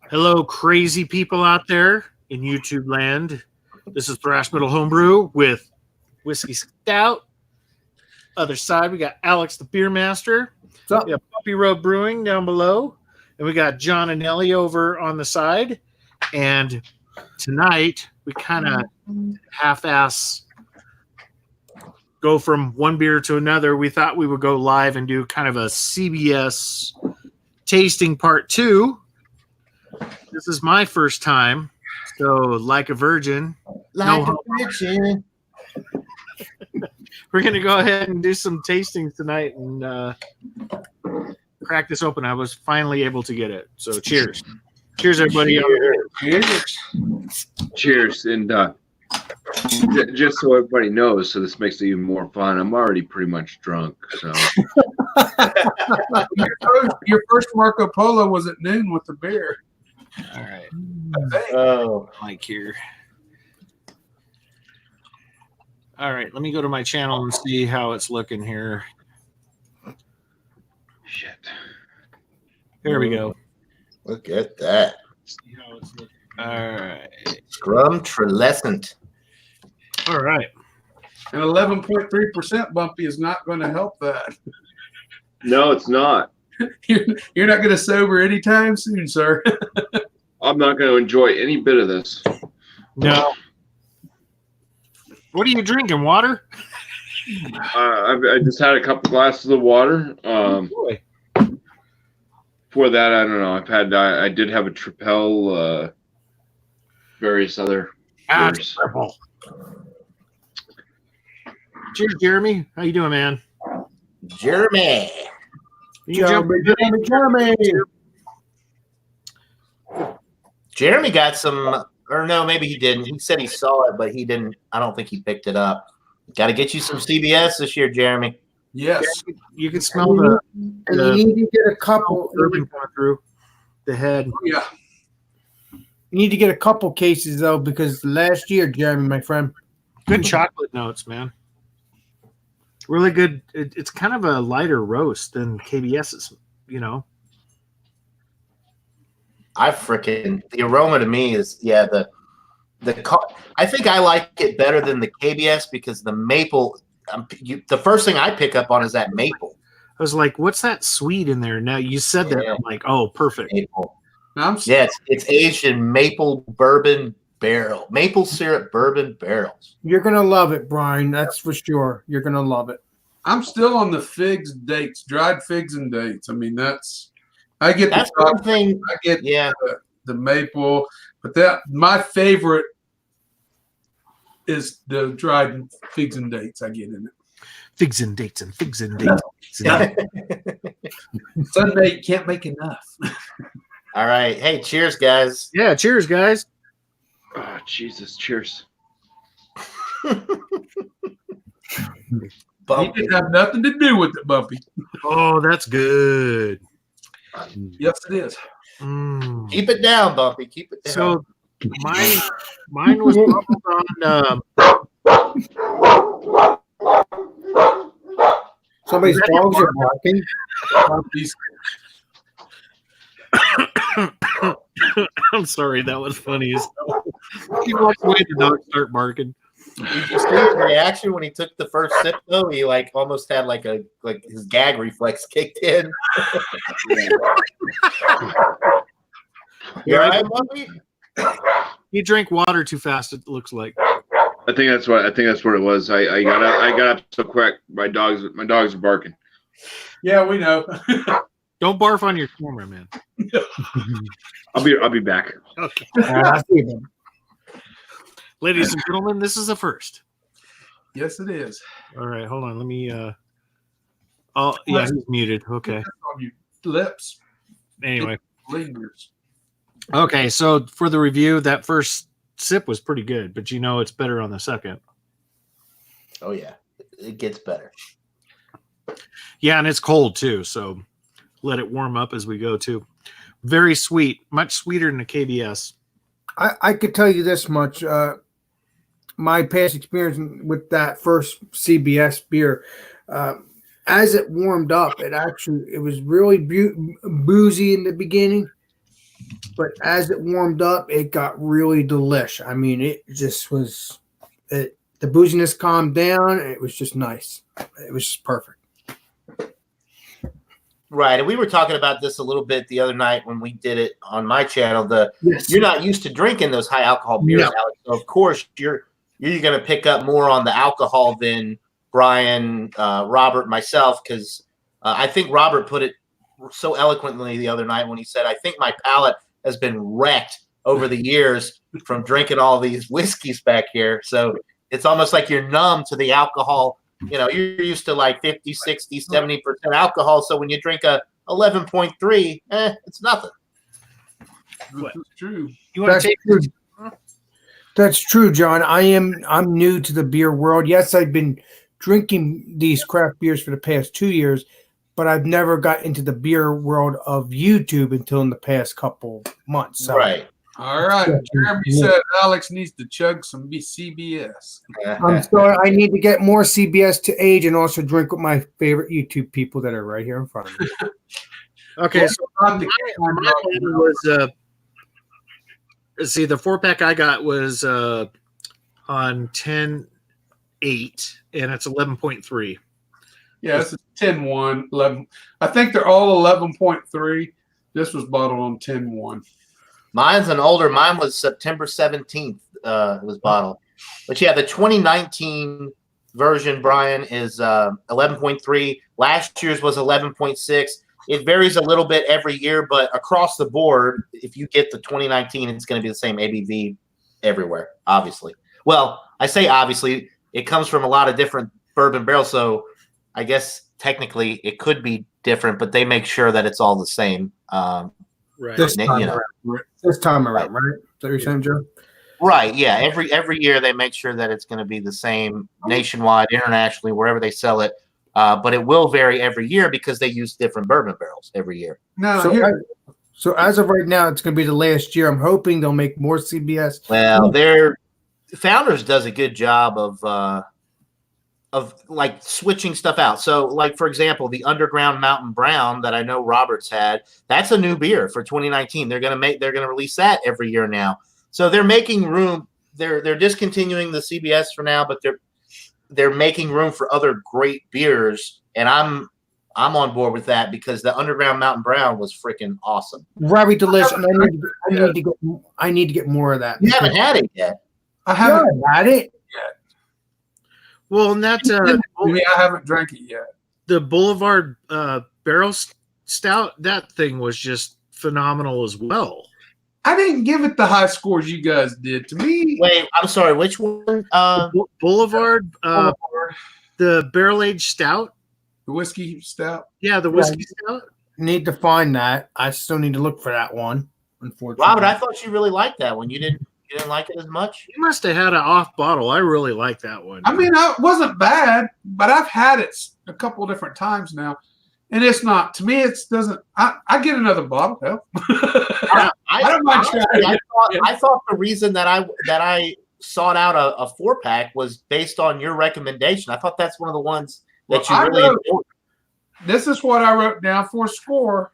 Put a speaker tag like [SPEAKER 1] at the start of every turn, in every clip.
[SPEAKER 1] Hello, crazy people out there in YouTube land. This is Thrash Metal Homebrew with Whiskey Stout. Other side, we got Alex the Beer Master.
[SPEAKER 2] What's up?
[SPEAKER 1] We got Puppy Road Brewing down below. And we got John and Ellie over on the side. And tonight, we kind of half-ass go from one beer to another. We thought we would go live and do kind of a CBS tasting part 2. This is my first time, so like a virgin.
[SPEAKER 2] Like a virgin.
[SPEAKER 1] We're going to go ahead and do some tastings tonight and crack this open. I was finally able to get it, so cheers. Cheers, everybody.
[SPEAKER 2] Cheers.
[SPEAKER 3] Cheers. And just so everybody knows, so this makes it even more fun, I'm already pretty much drunk. So
[SPEAKER 2] Your first Marco Polo was at noon with the beer.
[SPEAKER 1] All right.
[SPEAKER 2] Oh,
[SPEAKER 1] Mike here. All right, let me go to my channel and see how it's looking here.
[SPEAKER 3] shit.
[SPEAKER 1] Here we go.
[SPEAKER 4] Look at that.
[SPEAKER 1] See how it's looking. All right.
[SPEAKER 4] Scrum Trelescent.
[SPEAKER 1] All right.
[SPEAKER 2] and 11.3% bumpy is not going to help that.
[SPEAKER 3] No, it's not.
[SPEAKER 2] You're not going to sober anytime soon, sir.
[SPEAKER 3] I'm not going to enjoy any bit of this.
[SPEAKER 1] No. What are you drinking? Water?
[SPEAKER 3] I just had a couple glasses of water.
[SPEAKER 1] Boy.
[SPEAKER 3] For that, I don't know. I did have a Tripel, various other beers.
[SPEAKER 1] Purple. Cheers, Jeremy. How you doing, man?
[SPEAKER 4] Jeremy.
[SPEAKER 1] You Jeremy.
[SPEAKER 4] Jeremy got some, or no, maybe he didn't. He said he saw it, but he didn't. I don't think he picked it up. Got to get you some CBS this year, Jeremy.
[SPEAKER 2] Yes.
[SPEAKER 1] You can smell the
[SPEAKER 5] And you need to get a couple.
[SPEAKER 1] bourbon coming through the head.
[SPEAKER 2] Yeah.
[SPEAKER 5] You need to get a couple cases though, because last year, Jeremy, my friend,
[SPEAKER 1] Good chocolate notes, man. Really good. It's kind of a lighter roast than KBS's, you know.
[SPEAKER 4] The aroma to me is I think I like it better than the KBS because the maple. The first thing I pick up on is that maple.
[SPEAKER 1] I was like, "What's that sweet in there?" Now you said that,
[SPEAKER 4] Yeah.
[SPEAKER 1] I'm like, "Oh, perfect."
[SPEAKER 4] Maple.
[SPEAKER 2] I'm
[SPEAKER 4] Yeah, it's aged in maple syrup bourbon barrels.
[SPEAKER 5] you're gonna love it, Brian. That's for sure. You're gonna love it.
[SPEAKER 2] I'm still on the figs dates, dried figs and dates. I mean, I get
[SPEAKER 4] That's
[SPEAKER 2] the
[SPEAKER 4] one
[SPEAKER 2] chocolate,
[SPEAKER 4] thing.
[SPEAKER 2] I get
[SPEAKER 4] Yeah,
[SPEAKER 2] the maple, but my favorite is the dried figs and dates I get in it.
[SPEAKER 1] Figs and dates and figs and dates.
[SPEAKER 2] Yeah. Sunday you can't make enough.
[SPEAKER 4] all right. Hey, cheers, guys.
[SPEAKER 1] Yeah. Cheers, guys.
[SPEAKER 3] Oh, Jesus. Cheers.
[SPEAKER 2] You didn't have nothing to do with it, Bumpy.
[SPEAKER 1] Oh, that's good.
[SPEAKER 2] Yes, it is.
[SPEAKER 1] Mm.
[SPEAKER 4] Keep it down, Bumpy. Keep it down.
[SPEAKER 1] So mine was bubbled on.
[SPEAKER 5] Somebody's dogs are barking.
[SPEAKER 2] Bumpy's
[SPEAKER 1] I'm sorry, that was funny as hell. He walks away, the dogs start barking.
[SPEAKER 4] Did you see his reaction when he took the first sip? Though he almost had like his gag reflex kicked in. You all right, Bumpy?
[SPEAKER 1] He drank water too fast. It looks like.
[SPEAKER 3] I think that's what it was. I got up so quick. My dogs are barking.
[SPEAKER 2] Yeah, we know.
[SPEAKER 1] Don't barf on your camera, man.
[SPEAKER 3] I'll be back.
[SPEAKER 1] Okay,
[SPEAKER 5] I see them.
[SPEAKER 1] ladies and gentlemen, this is the first.
[SPEAKER 2] Yes, it is.
[SPEAKER 1] All right, hold on. Let me. Oh, yeah, he's muted. Okay.
[SPEAKER 2] On your lips,
[SPEAKER 1] Anyway.
[SPEAKER 2] lingers.
[SPEAKER 1] Okay, so for the review, that first sip was pretty good, but you know it's better on the second.
[SPEAKER 4] Oh yeah, it gets better.
[SPEAKER 1] Yeah, and it's cold too, so let it warm up as we go too. Very sweet, much sweeter than the KBS.
[SPEAKER 5] I could tell you this much. My past experience with that first CBS beer, as it warmed up, it was really boozy in the beginning, but as it warmed up, it got really delish. I mean, it just was. The booziness calmed down. It was just nice. It was just perfect.
[SPEAKER 4] Right, and we were talking about this a little bit the other night when we did it on my channel.
[SPEAKER 5] Yes.
[SPEAKER 4] You're not used to drinking those high alcohol beers,
[SPEAKER 5] No.
[SPEAKER 4] Alex. So of course you're going to pick up more on the alcohol than Brian, Robert, myself, because I think Robert put it so eloquently the other night when he said, "I think my palate has been wrecked over the years from drinking all these whiskeys back here." So it's almost like you're numb to the alcohol. You know, you're used to like 50, 60, 70% alcohol. So when you drink a 11.3, it's nothing.
[SPEAKER 2] That's true.
[SPEAKER 1] You want
[SPEAKER 5] That's
[SPEAKER 1] to take
[SPEAKER 5] true. That's true, John. I'm new to the beer world. Yes, I've been drinking these craft beers for the past 2 years, but I've never got into the beer world of YouTube until in the past couple months. So.
[SPEAKER 4] Right.
[SPEAKER 2] All right. Jeremy said Alex needs to chug some CBS.
[SPEAKER 5] I'm sorry. I need to get more CBS to age and also drink with my favorite YouTube people that are right here in front of me.
[SPEAKER 1] Okay, so
[SPEAKER 2] On the
[SPEAKER 1] my one was see, the 4-pack I got was on 10.8 and it's 11.3.
[SPEAKER 2] Yeah, this is 10-1, 11. I think they're all 11.3. This was bottled on 10-1.
[SPEAKER 4] Mine's an older. Mine was September 17th. It was bottled. But yeah, the 2019 version, Brian, is 11.3. Last year's was 11.6. It varies a little bit every year, but across the board, if you get the 2019, it's going to be the same ABV everywhere, obviously. Well, I say obviously. It comes from a lot of different bourbon barrels, so I guess technically it could be different, but they make sure that it's all the same.
[SPEAKER 1] Right.
[SPEAKER 5] This time
[SPEAKER 4] You know.
[SPEAKER 5] around. This time around, right? Is that what you're saying, Joe?
[SPEAKER 4] Right. Yeah. Every year they make sure that it's going to be the same nationwide, internationally, wherever they sell it. But it will vary every year because they use different bourbon barrels every year.
[SPEAKER 2] Now,
[SPEAKER 5] So as of right now, it's going to be the last year. I'm hoping they'll make more CBS.
[SPEAKER 4] Well, their Founders does a good job of like switching stuff out. So, like for example, the Underground Mountain Brown that I know Robert's had, that's a new beer for 2019. They're going to release that every year now. So they're making room. They're discontinuing the CBS for now, but they're making room for other great beers, and I'm on board with that because the Underground Mountain Brown was freaking awesome.
[SPEAKER 5] Very delicious, and I need to get more of that.
[SPEAKER 4] You haven't had it yet.
[SPEAKER 2] I
[SPEAKER 5] Yeah,
[SPEAKER 2] haven't.
[SPEAKER 5] I had it.
[SPEAKER 1] Well, and that
[SPEAKER 2] I haven't drank it yet.
[SPEAKER 1] the Boulevard Barrel Stout, that thing was just phenomenal as well.
[SPEAKER 2] I didn't give it the high scores you guys did. To me,
[SPEAKER 4] Wait, I'm sorry. Which one?
[SPEAKER 1] Boulevard, the barrel aged stout.
[SPEAKER 2] the whiskey stout.
[SPEAKER 1] Yeah, the whiskey stout.
[SPEAKER 5] Need to find that. I still need to look for that one. Unfortunately,
[SPEAKER 4] Robert, I thought you really liked that one. You didn't like it as much?
[SPEAKER 1] You must have had an off bottle. I really like that one.
[SPEAKER 2] I mean, it wasn't bad, but I've had it a couple of different times now, and it's not. To me, it doesn't. I get another bottle. Hell. I don't mind trying it.
[SPEAKER 4] I thought the reason that I sought out a 4-pack was based on your recommendation. I thought that's one of the ones that
[SPEAKER 2] Well,
[SPEAKER 4] you really enjoyed.
[SPEAKER 2] This is what I wrote down for a score.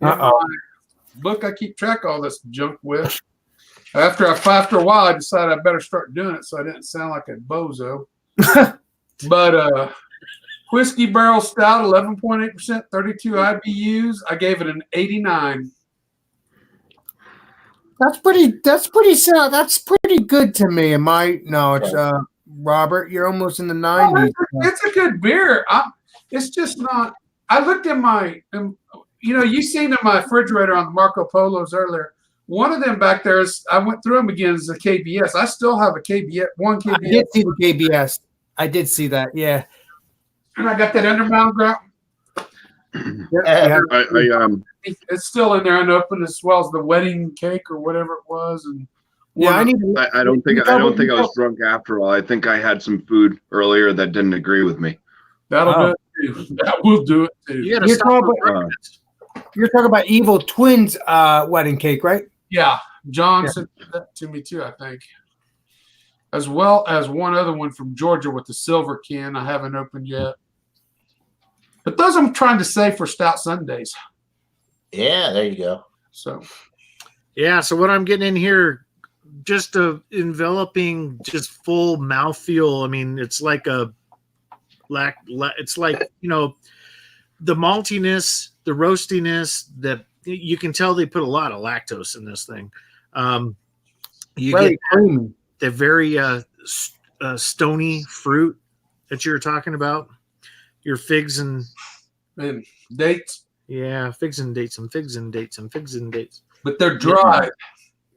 [SPEAKER 2] Book I keep track of all this junk with. After a while, I decided I better start doing it so I didn't sound like a bozo. But whiskey barrel stout, 11.8%, 32 IBUs. I gave it an 89.
[SPEAKER 5] that's pretty good to me. It's Robert. You're almost in the 90s.
[SPEAKER 2] It's a good beer. It's just not. I looked in my, you seen in my refrigerator on the Marco Polos earlier. One of them back there is, I went through them again, is a KBS. I still have a KBS, one KBS.
[SPEAKER 5] I did see the KBS. I did see that. Yeah.
[SPEAKER 2] And I got that Underground Ground.
[SPEAKER 5] Yeah.
[SPEAKER 2] It's still in there unopened, as well as the wedding cake or whatever it was. And
[SPEAKER 5] Yeah,
[SPEAKER 3] I don't think I was drunk after all. I think I had some food earlier that didn't agree with me.
[SPEAKER 2] that'll do it too. That will do it too.
[SPEAKER 1] You gotta
[SPEAKER 5] You're
[SPEAKER 1] stop
[SPEAKER 5] talking
[SPEAKER 1] for
[SPEAKER 5] about-
[SPEAKER 1] breakfast.
[SPEAKER 5] You're talking about Evil Twins wedding cake, right?
[SPEAKER 2] Yeah, John
[SPEAKER 5] Yeah.
[SPEAKER 2] sent that to me too, I think. As well as one other one from Georgia with the silver can I haven't opened yet. But those I'm trying to save for Stout Sundays.
[SPEAKER 4] Yeah, there you go.
[SPEAKER 2] So
[SPEAKER 1] Yeah. So what I'm getting in here, just a enveloping, just full mouthfeel. I mean, it's like it's like, the maltiness, the roastiness, you can tell they put a lot of lactose in this thing. You
[SPEAKER 5] Very
[SPEAKER 1] get
[SPEAKER 5] creamy.
[SPEAKER 1] the very stony fruit that you're talking about. Your figs and
[SPEAKER 2] dates,
[SPEAKER 1] figs and dates and figs and dates and figs and dates.
[SPEAKER 2] but they're dry.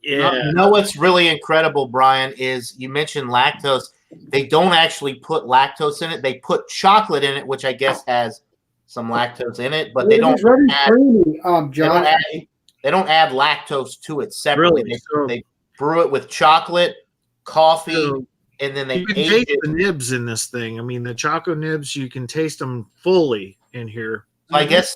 [SPEAKER 1] Yeah.
[SPEAKER 4] You know what's really incredible, Brian, is you mentioned lactose. They don't actually put lactose in it. They put chocolate in it, which I guess has some lactose in it, but they don't
[SPEAKER 5] very
[SPEAKER 4] add,
[SPEAKER 5] creamy, John.
[SPEAKER 4] they don't add lactose to it separately.
[SPEAKER 1] Really?
[SPEAKER 4] They brew it with chocolate, coffee,
[SPEAKER 1] So
[SPEAKER 4] and then they
[SPEAKER 1] you can
[SPEAKER 4] age
[SPEAKER 1] taste
[SPEAKER 4] it.
[SPEAKER 1] the nibs in this thing. I mean, the choco nibs, you can taste them fully in here.
[SPEAKER 4] I guess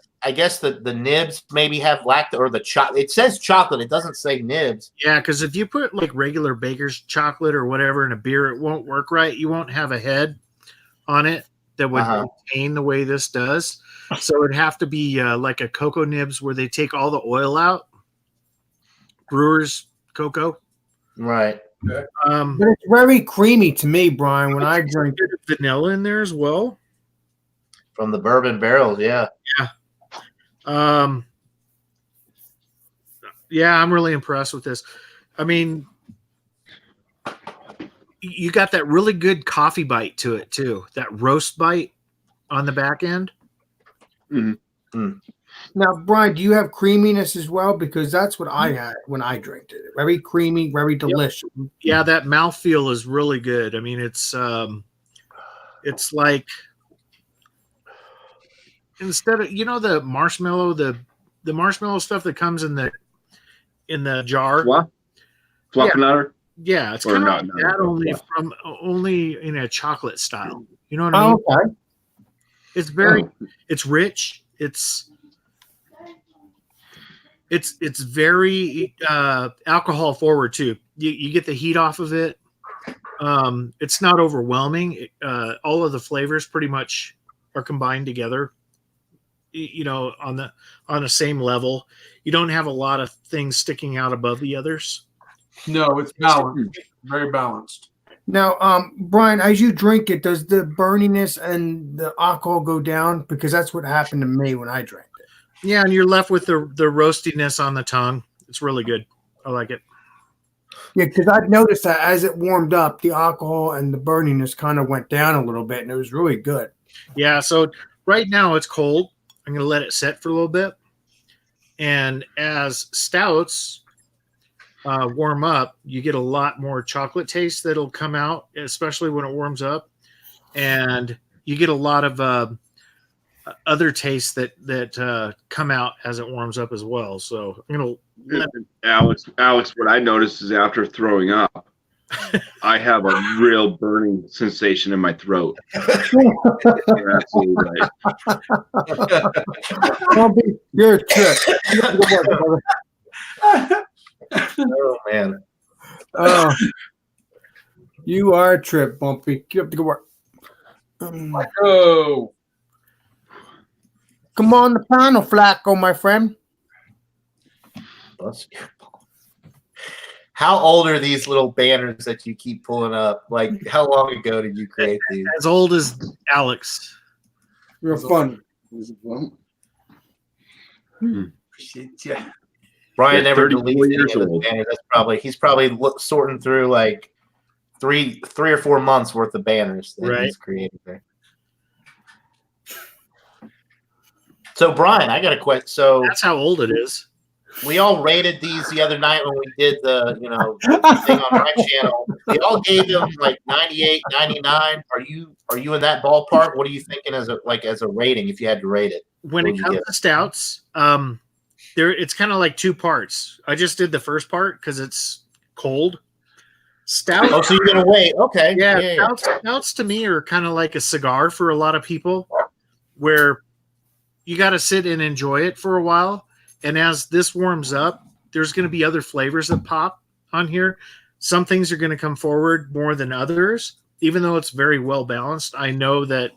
[SPEAKER 4] the nibs maybe have lactose, or the chocolate. It says chocolate. It doesn't say nibs.
[SPEAKER 1] Yeah, because if you put like regular baker's chocolate or whatever in a beer, it won't work right. You won't have a head on it that would contain the way this does. So it'd have to be like a cocoa nibs where they take all the oil out. Brewer's cocoa.
[SPEAKER 4] Right.
[SPEAKER 5] But it's very creamy to me, Brian, when I drink
[SPEAKER 1] it. Vanilla in there as well.
[SPEAKER 4] From the bourbon barrels, yeah.
[SPEAKER 1] Yeah, I'm really impressed with this. I mean, you got that really good coffee bite to it too. That roast bite on the back end.
[SPEAKER 3] Mm-hmm.
[SPEAKER 5] Now, Brian, do you have creaminess as well? Because that's what I had when I drank it. Very creamy, very delicious.
[SPEAKER 1] Yep. Yeah, that mouthfeel is really good. I mean, it's like instead of the marshmallow, the marshmallow stuff that comes in the jar.
[SPEAKER 3] Fluffernutter?
[SPEAKER 1] Yeah, it's kind of like that, only in a chocolate style. You know what I mean?
[SPEAKER 5] Okay.
[SPEAKER 1] It's very it's rich. It's very alcohol forward too. You get the heat off of it. It's not overwhelming. All of the flavors pretty much are combined together. On the same level. You don't have a lot of things sticking out above the others.
[SPEAKER 2] No, it's balanced. Very balanced.
[SPEAKER 5] Now, Brian, as you drink it, does the burniness and the alcohol go down? Because that's what happened to me when I drank it.
[SPEAKER 1] Yeah, and you're left with the roastiness on the tongue. It's really good. I like it.
[SPEAKER 5] Yeah, because I've noticed that as it warmed up, the alcohol and the burniness kind of went down a little bit, and it was really good.
[SPEAKER 1] Yeah, so right now it's cold. I'm going to let it set for a little bit. And as stouts warm up, you get a lot more chocolate taste that'll come out, especially when it warms up. And you get a lot of other tastes that come out as it warms up as well. So I'm going to
[SPEAKER 3] Alex, what I noticed is after throwing up, I have a real burning sensation in my throat. You're absolutely right.
[SPEAKER 5] You're a trick.
[SPEAKER 4] Oh man.
[SPEAKER 5] You are a trip, Bumpy. You have to go work.
[SPEAKER 2] Oh.
[SPEAKER 5] Come on the panel, Flacco, my friend.
[SPEAKER 4] How old are these little banners that you keep pulling up? Like, how long ago did you create these?
[SPEAKER 1] As old as Alex.
[SPEAKER 5] Real fun.
[SPEAKER 2] Appreciate you.
[SPEAKER 4] Brian never
[SPEAKER 3] 34
[SPEAKER 4] deletes any
[SPEAKER 3] years
[SPEAKER 4] of his
[SPEAKER 3] old.
[SPEAKER 4] banners. He's probably sorting through like three or 4 months worth of banners that he's created there. So Brian, I got a question. So
[SPEAKER 1] that's how old it is.
[SPEAKER 4] We all rated these the other night when we did the thing on my channel. We all gave them like 98, 99. Are you in that ballpark? What are you thinking as a rating if you had to rate it?
[SPEAKER 1] When it comes to stouts, it's kind of like 2 parts. I just did the first part because it's cold. Stout.
[SPEAKER 4] Oh, so you're gonna wait? Okay.
[SPEAKER 1] Yeah. Stouts to me are kind of like a cigar for a lot of people, where you got to sit and enjoy it for a while. And as this warms up, there's going to be other flavors that pop on here. Some things are going to come forward more than others, even though it's very well balanced. I know that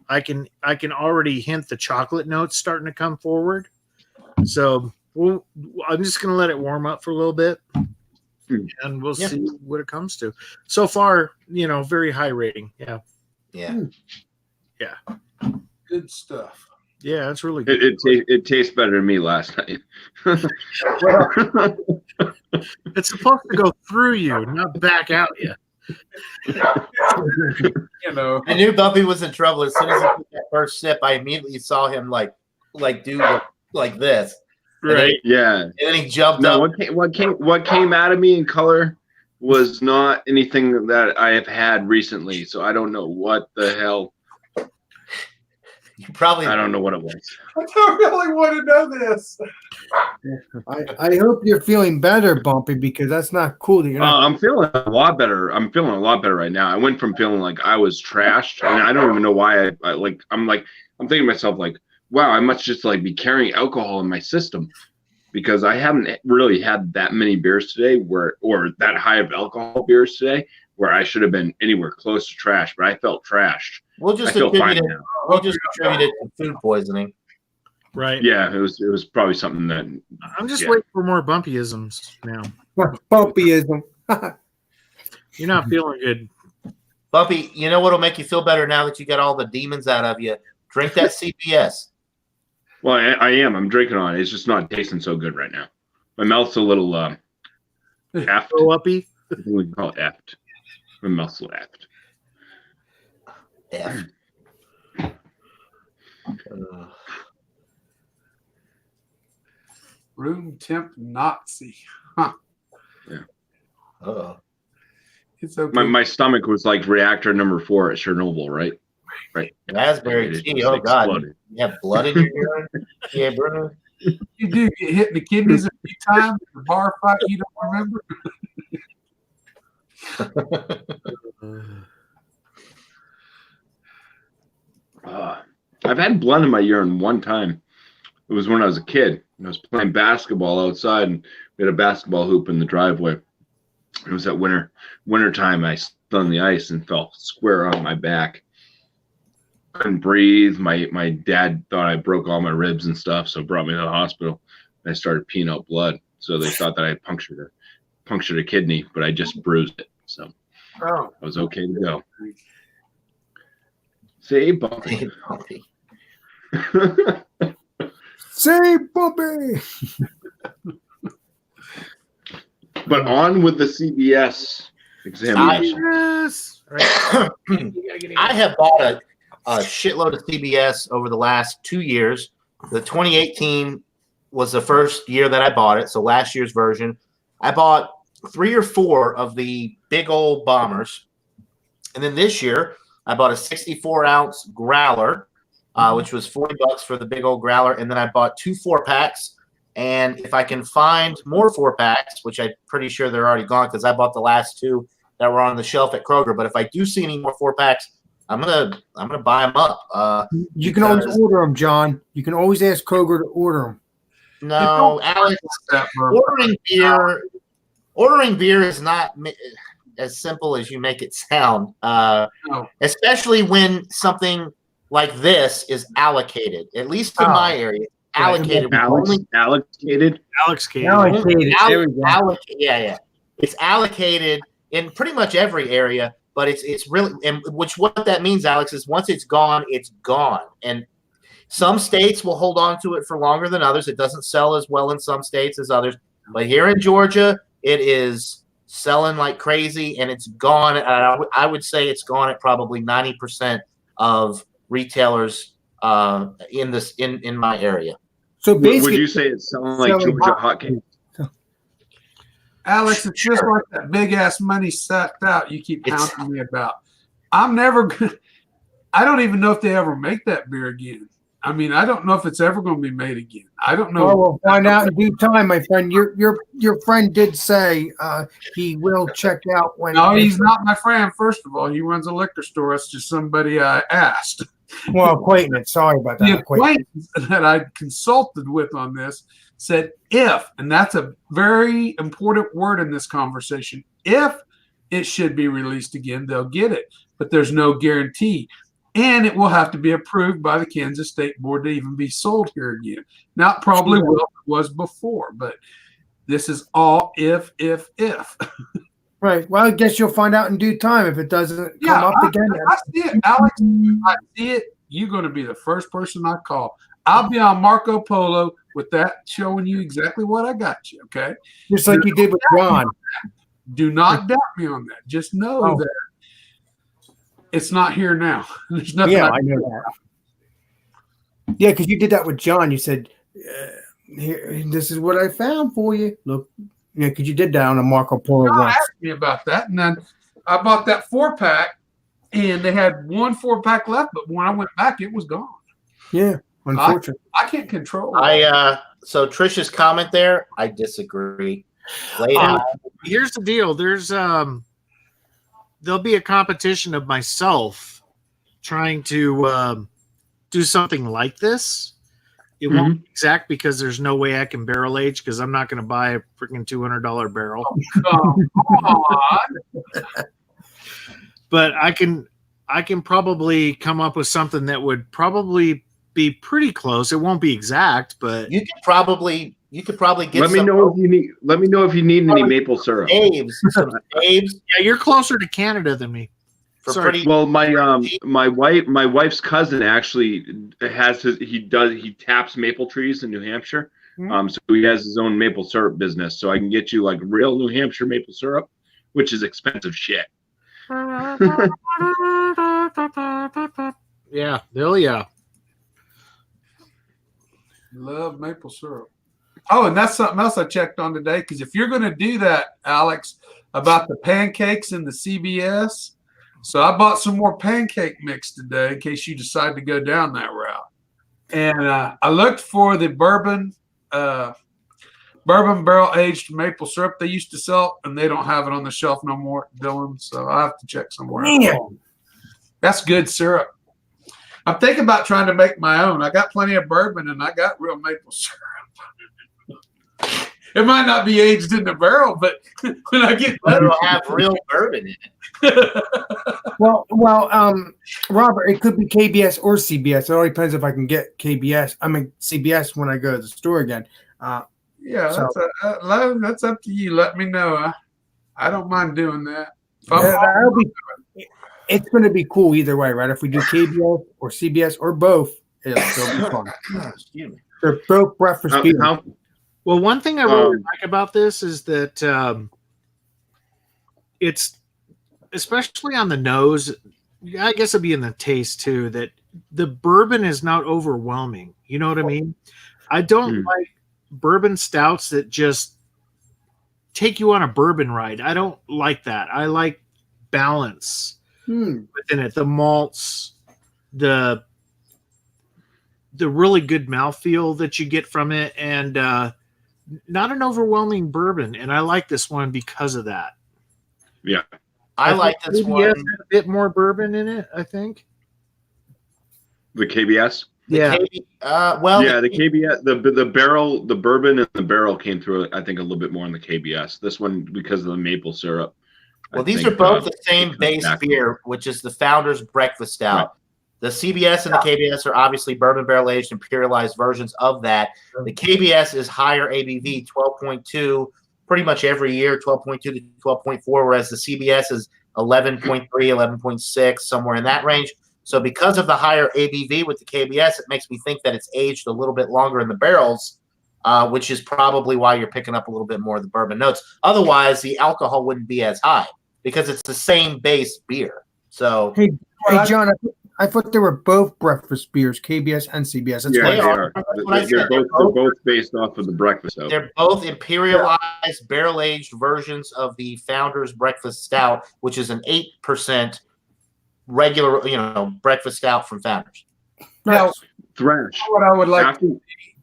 [SPEAKER 1] I can already hint the chocolate notes starting to come forward. So Well, I'm just going to let it warm up for a little bit, and we'll
[SPEAKER 4] Yeah.
[SPEAKER 1] see what it comes to. So far, very high rating. Yeah.
[SPEAKER 4] Yeah.
[SPEAKER 2] Good stuff.
[SPEAKER 1] Yeah, it's really good.
[SPEAKER 3] It tastes better than me last night.
[SPEAKER 1] It's supposed to go through you, not back out you.
[SPEAKER 4] I knew Bumpy was in trouble as soon as he took that first sip. I immediately saw him like do like this,
[SPEAKER 1] Right.
[SPEAKER 3] Yeah.
[SPEAKER 4] and then he jumped
[SPEAKER 3] No,
[SPEAKER 4] up.
[SPEAKER 3] what came out of me in color was not anything that I have had recently. So I don't know what the hell.
[SPEAKER 4] You probably
[SPEAKER 3] I don't know what it was.
[SPEAKER 2] I don't really want to know this.
[SPEAKER 5] I hope you're feeling better, Bumpy, because that's not cool. That you're not.
[SPEAKER 3] I'm feeling a lot better. I'm feeling a lot better right now. I went from feeling like I was trashed, and I don't even know why. I'm thinking to myself like, wow, I must just like be carrying alcohol in my system, because I haven't really had that many beers today, or that high of alcohol beers today, where I should have been anywhere close to trash, but I felt trashed.
[SPEAKER 4] We'll just
[SPEAKER 3] I feel fine
[SPEAKER 4] attribute it.
[SPEAKER 3] now.
[SPEAKER 4] We'll just attribute it to food poisoning.
[SPEAKER 1] Right.
[SPEAKER 3] Yeah, it was probably something that
[SPEAKER 1] I'm just
[SPEAKER 3] Yeah.
[SPEAKER 1] waiting for more bumpyisms now.
[SPEAKER 5] Bumpyism.
[SPEAKER 1] You're not feeling good.
[SPEAKER 4] Bumpy, you know what'll make you feel better now that you got all the demons out of you? Drink that CBS.
[SPEAKER 3] Well, I am. I'm drinking on it. It's just not tasting so good right now. My mouth's a little effed.
[SPEAKER 1] Go uppy.
[SPEAKER 3] I think we can call it effed. My mouth's a little effed.
[SPEAKER 4] F.
[SPEAKER 2] Room temp Nazi.
[SPEAKER 4] Uh-oh.
[SPEAKER 2] It's okay.
[SPEAKER 3] My stomach was like reactor number 4 at Chernobyl, right? Right.
[SPEAKER 4] Raspberry
[SPEAKER 3] It
[SPEAKER 4] tea.
[SPEAKER 3] just
[SPEAKER 4] Oh God,
[SPEAKER 3] exploded.
[SPEAKER 4] you have blood in your urine. Yeah, Bruno.
[SPEAKER 2] You do get hit in the kidneys a few times. The bar fight you don't remember.
[SPEAKER 3] I've had blood in my urine one time. It was when I was a kid. I was playing basketball outside, and we had a basketball hoop in the driveway. It was that winter time. I stood on the ice and fell square on my back. Couldn't breathe. My dad thought I broke all my ribs and stuff, so brought me to the hospital. I started peeing out blood. So they thought that I had punctured a kidney, but I just bruised it. So
[SPEAKER 2] Oh,
[SPEAKER 3] I was okay to go. Say Bumpy.
[SPEAKER 5] Say, Bumpy.
[SPEAKER 3] But on with the CBS examination.
[SPEAKER 1] Yes. Right.
[SPEAKER 4] I have bought a shitload of CBS over the last 2 years. The 2018 was the first year that I bought it, so last year's version. I bought 3 or 4 of the big old bombers, and then this year I bought a 64-ounce growler, which was $40 for the big old growler, and then I bought 2 4-packs. And if I can find more 4-packs, which I'm pretty sure they're already gone because I bought the last 2 that were on the shelf at Kroger. But if I do see any more 4-packs, I'm gonna buy them up.
[SPEAKER 5] You can always order them, John. You can always ask Kroger to order them.
[SPEAKER 4] No, Alex, ordering beer is not as simple as you make it sound. Especially when something like this is allocated, at least in my area. Allocated.
[SPEAKER 3] Allocated.
[SPEAKER 4] Yeah. It's allocated in pretty much every area, but it's really, and what that means, Alex, is once it's gone, it's gone. And some states will hold on to it for longer than others. It doesn't sell as well in some states as others, but here in Georgia, it is selling like crazy, and it's gone. I would say it's gone at probably 90% of retailers in my area.
[SPEAKER 5] So basically,
[SPEAKER 3] Would you say it's selling like Georgia hotcakes?
[SPEAKER 2] Alex, it's just like that big ass money sucked out you keep pounding me about. I don't even know if they ever make that beer again. I mean, I don't know if it's ever going to be made again. I don't know.
[SPEAKER 5] Well, we'll find out in due time, my friend. Your friend did say he will check out when.
[SPEAKER 2] No, he's not my friend. First of all, he runs a liquor store. That's just somebody I asked.
[SPEAKER 5] Well, acquaintance. Sorry about that.
[SPEAKER 2] The acquaintance that I consulted with on this said if, and that's a very important word in this conversation, if it should be released again, they'll get it. But there's no guarantee. And it will have to be approved by the Kansas State Board to even be sold here again. Now, it probably will was before. But this is all if.
[SPEAKER 5] Right. Well, I guess you'll find out in due time if it doesn't come up again.
[SPEAKER 2] I see it, Alex. I see it. You're going to be the first person I call. I'll be on Marco Polo with that, showing you exactly what I got you. Okay.
[SPEAKER 5] Just like you did with John.
[SPEAKER 2] Do not doubt me on that. Just know that it's not here now. There's nothing.
[SPEAKER 5] Yeah, I know that. Yeah, because you did that with John. You said, "Here, this is what I found for you." Look, yeah, because you did that on a Marco Polo
[SPEAKER 2] John
[SPEAKER 5] once.
[SPEAKER 2] asked me about that, and then I bought that 4-pack, and they had one 4-pack left. But when I went back, it was gone.
[SPEAKER 5] Yeah, unfortunately.
[SPEAKER 2] I can't control.
[SPEAKER 4] So Trish's comment there, I disagree. Lay it out.
[SPEAKER 1] Here's the deal. There's there'll be a competition of myself trying to do something like this. It won't be exact because there's no way I can barrel age because I'm not going to buy a freaking $200 barrel.
[SPEAKER 2] Come on.
[SPEAKER 1] But I can probably come up with something that would probably be pretty close. It won't be exact, but
[SPEAKER 4] You could probably get
[SPEAKER 3] Let me know if you need any maple syrup.
[SPEAKER 4] Some Dave's
[SPEAKER 1] yeah, you're closer to Canada than me.
[SPEAKER 4] for
[SPEAKER 1] Sorry.
[SPEAKER 4] pretty.
[SPEAKER 3] Well, my wife's cousin actually he taps maple trees in New Hampshire. So he has his own maple syrup business. So I can get you like real New Hampshire maple syrup, which is expensive shit.
[SPEAKER 1] Yeah, hell yeah.
[SPEAKER 2] Love maple syrup. Oh, and that's something else I checked on today. Because if you're going to do that, Alex, about the pancakes in the CBS, so I bought some more pancake mix today in case you decide to go down that route. And I looked for the bourbon barrel aged maple syrup they used to sell, and they don't have it on the shelf no more, Dylan. So I have to check somewhere else. That's good syrup. I'm thinking about trying to make my own. I got plenty of bourbon and I got real maple syrup. It might not be aged in the barrel, but when I get
[SPEAKER 4] It'll have real bourbon in it.
[SPEAKER 5] Well, Robert, it could be KBS or CBS. It all depends if I can get CBS when I go to the store again.
[SPEAKER 2] Yeah,
[SPEAKER 5] So-
[SPEAKER 2] that's up to you. Let me know. I don't mind doing that.
[SPEAKER 5] It's going to be cool either way, right? If we do KBS or CBS or both, it'll still be fun.
[SPEAKER 4] Excuse me.
[SPEAKER 5] They're both breakfast beers.
[SPEAKER 1] Well, one thing I really like about this is that it's, especially on the nose, I guess it'd be in the taste too, that the bourbon is not overwhelming. You know what I mean? I don't like bourbon stouts that just take you on a bourbon ride. I don't like that. I like balance within it. The malts, the really good mouthfeel that you get from it, and not an overwhelming bourbon. And I like this one because of that.
[SPEAKER 3] Yeah.
[SPEAKER 4] I like this
[SPEAKER 1] KBS
[SPEAKER 4] one.
[SPEAKER 1] had a bit more bourbon in it, I think.
[SPEAKER 3] The KBS.
[SPEAKER 1] Yeah.
[SPEAKER 3] The KBS, the bourbon and the barrel came through, I think, a little bit more in the KBS. This one, because of the maple syrup.
[SPEAKER 4] Well, these are both the same base beer, which is the Founder's Breakfast Stout.
[SPEAKER 3] Right.
[SPEAKER 4] The CBS and the KBS are obviously bourbon barrel aged imperialized versions of that. The KBS is higher ABV, 12.2, pretty much every year, 12.2 to 12.4, whereas the CBS is 11.3, 11.6, somewhere in that range. So because of the higher ABV with the KBS, it makes me think that it's aged a little bit longer in the barrels, which is probably why you're picking up a little bit more of the bourbon notes. Otherwise, the alcohol wouldn't be as high because it's the same base beer. So,
[SPEAKER 5] Hey, John, I thought they were both breakfast beers, KBS and CBS. That's
[SPEAKER 3] Yeah,
[SPEAKER 5] why
[SPEAKER 3] they are. They're both based off of the breakfast stout.
[SPEAKER 4] they're both imperialized barrel-aged versions of the Founder's Breakfast Stout, which is an 8% regular, breakfast stout from Founders.
[SPEAKER 2] Now,
[SPEAKER 3] Thrash.
[SPEAKER 2] what I would like to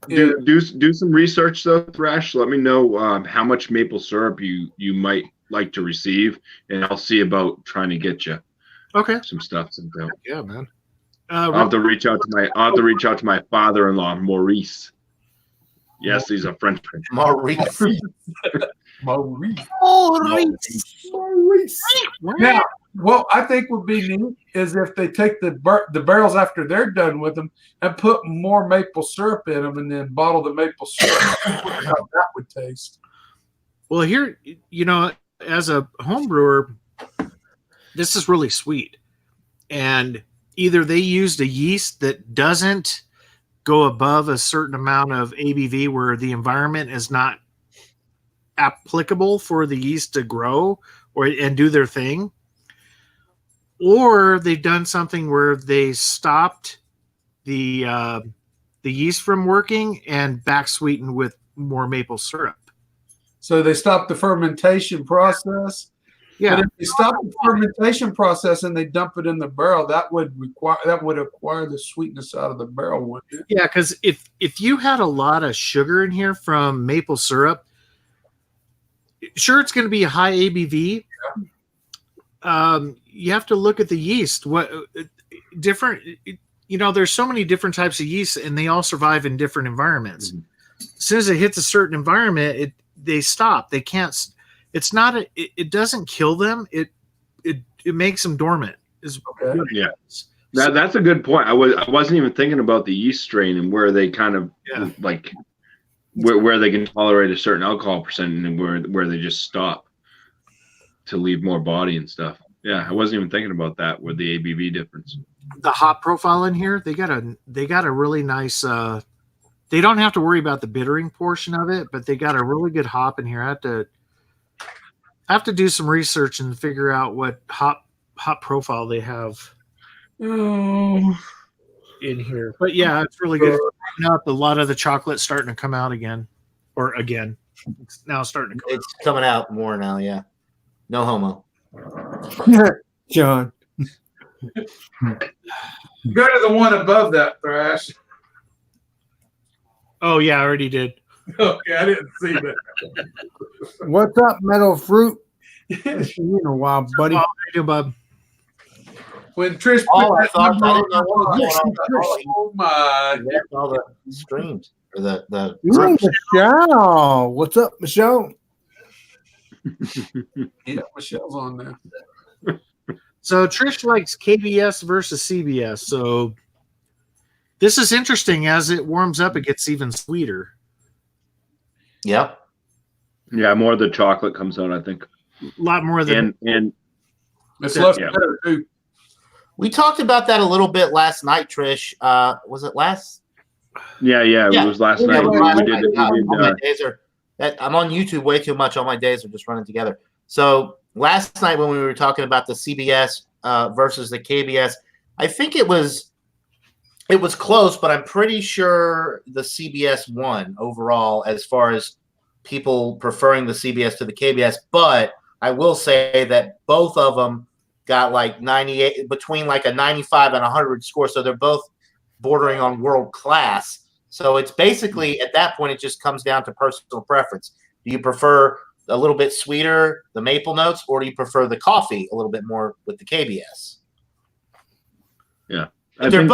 [SPEAKER 3] Do some research though, Thrash. Let me know how much maple syrup you might like to receive, and I'll see about trying to get you some stuff.
[SPEAKER 1] Yeah, man.
[SPEAKER 3] I'll have to reach out to my father-in-law, Maurice. Yes, he's a Frenchman.
[SPEAKER 4] Maurice.
[SPEAKER 2] Maurice.
[SPEAKER 1] Maurice.
[SPEAKER 2] Now, What I think would be neat is if they take the barrels after they're done with them and put more maple syrup in them and then bottle the maple syrup. How that would taste.
[SPEAKER 1] Well, here, as a home brewer, this is really sweet. And either they used a yeast that doesn't go above a certain amount of ABV where the environment is not applicable for the yeast to grow and do their thing, or they've done something where they stopped the yeast from working and back sweetened with more maple syrup.
[SPEAKER 2] So they stopped the fermentation process.
[SPEAKER 1] Yeah.
[SPEAKER 2] But if they stop the fermentation process and they dump it in the barrel, that would acquire the sweetness out of the barrel, wouldn't it?
[SPEAKER 1] Yeah, because if you had a lot of sugar in here from maple syrup, sure, it's going to be a high ABV. Yeah. You have to look at the yeast. What different? There's so many different types of yeast, and they all survive in different environments. Mm-hmm. As soon as it hits a certain environment, they stop. They can't. It's not. It doesn't kill them. It makes them dormant.
[SPEAKER 3] Okay. Yeah. That's a good point. I wasn't even thinking about the yeast strain and where they kind of like where they can tolerate a certain alcohol percent and where they just stop to leave more body and stuff. Yeah, I wasn't even thinking about that with the ABV difference.
[SPEAKER 1] The hop profile in here, they got a really nice. They don't have to worry about the bittering portion of it, but they got a really good hop in here. I have to do some research and figure out what hop profile they have in here. But yeah, it's really good. It's up. A lot of the chocolate starting to come out again. It's now starting to come
[SPEAKER 4] It's coming out more now, yeah. No homo.
[SPEAKER 5] John.
[SPEAKER 2] Go to the one above that, Thrash.
[SPEAKER 1] Oh yeah, I already did.
[SPEAKER 2] Okay, I didn't see that.
[SPEAKER 5] What's up, Metal Fruit? You know, wild buddy.
[SPEAKER 1] Oh, how you doing, bub?
[SPEAKER 2] When Trish
[SPEAKER 4] I didn't know what was going on.
[SPEAKER 2] Oh my!
[SPEAKER 4] All the streams or the.
[SPEAKER 5] Michelle, what's up, Michelle?
[SPEAKER 2] Yeah, Michelle's on there.
[SPEAKER 1] So Trish likes KBS versus CBS. So this is interesting. As it warms up, it gets even sweeter.
[SPEAKER 4] Yep.
[SPEAKER 3] Yeah, more of the chocolate comes out, I think.
[SPEAKER 1] A lot more than
[SPEAKER 3] and
[SPEAKER 2] it's less bitter too.
[SPEAKER 4] We talked about that a little bit last night, Trish. Was it last?
[SPEAKER 3] Yeah. It was last night.
[SPEAKER 4] I'm on YouTube way too much. All my days are just running together. So last night when we were talking about the CBS versus the KBS, I think it was close, but I'm pretty sure the CBS won overall as far as people preferring the CBS to the KBS. But I will say that both of them got like 98, between like a 95 and 100 score. So they're both bordering on world class. So it's basically at that point, it just comes down to personal preference. Do you prefer a little bit sweeter, the maple notes, or do you prefer the coffee a little bit more with the KBS?
[SPEAKER 3] Yeah. I think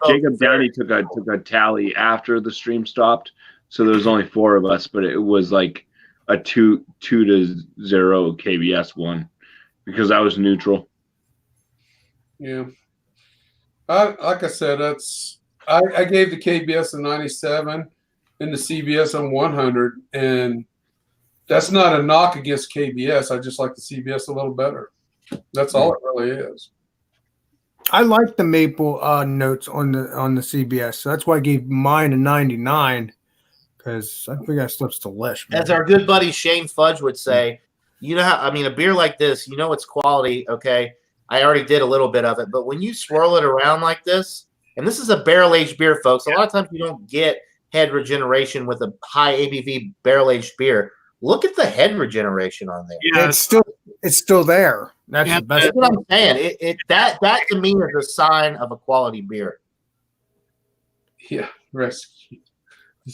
[SPEAKER 3] Jacob Downey took a tally after the stream stopped. So there was only 4 of us, but it was like a 2-0 KBS one because I was neutral.
[SPEAKER 2] Yeah. Like I said, I gave the KBS a 97 and the CBS on 100, and that's not a knock against KBS. I just like the CBS a little better. That's all it really is.
[SPEAKER 5] I like the maple notes on the CBS, so that's why I gave mine a 99 because I think that stuff's delish. Man.
[SPEAKER 4] As our good buddy Shane Fudge would say, a beer like this, it's quality. Okay, I already did a little bit of it, but when you swirl it around like this, and this is a barrel-aged beer, folks. A lot of times you don't get head regeneration with a high ABV barrel-aged beer. Look at the head regeneration on there.
[SPEAKER 5] Yeah, it's still there. That's the best.
[SPEAKER 4] That's what I'm saying. That to me is a sign of a quality beer.
[SPEAKER 2] Yeah, rescue.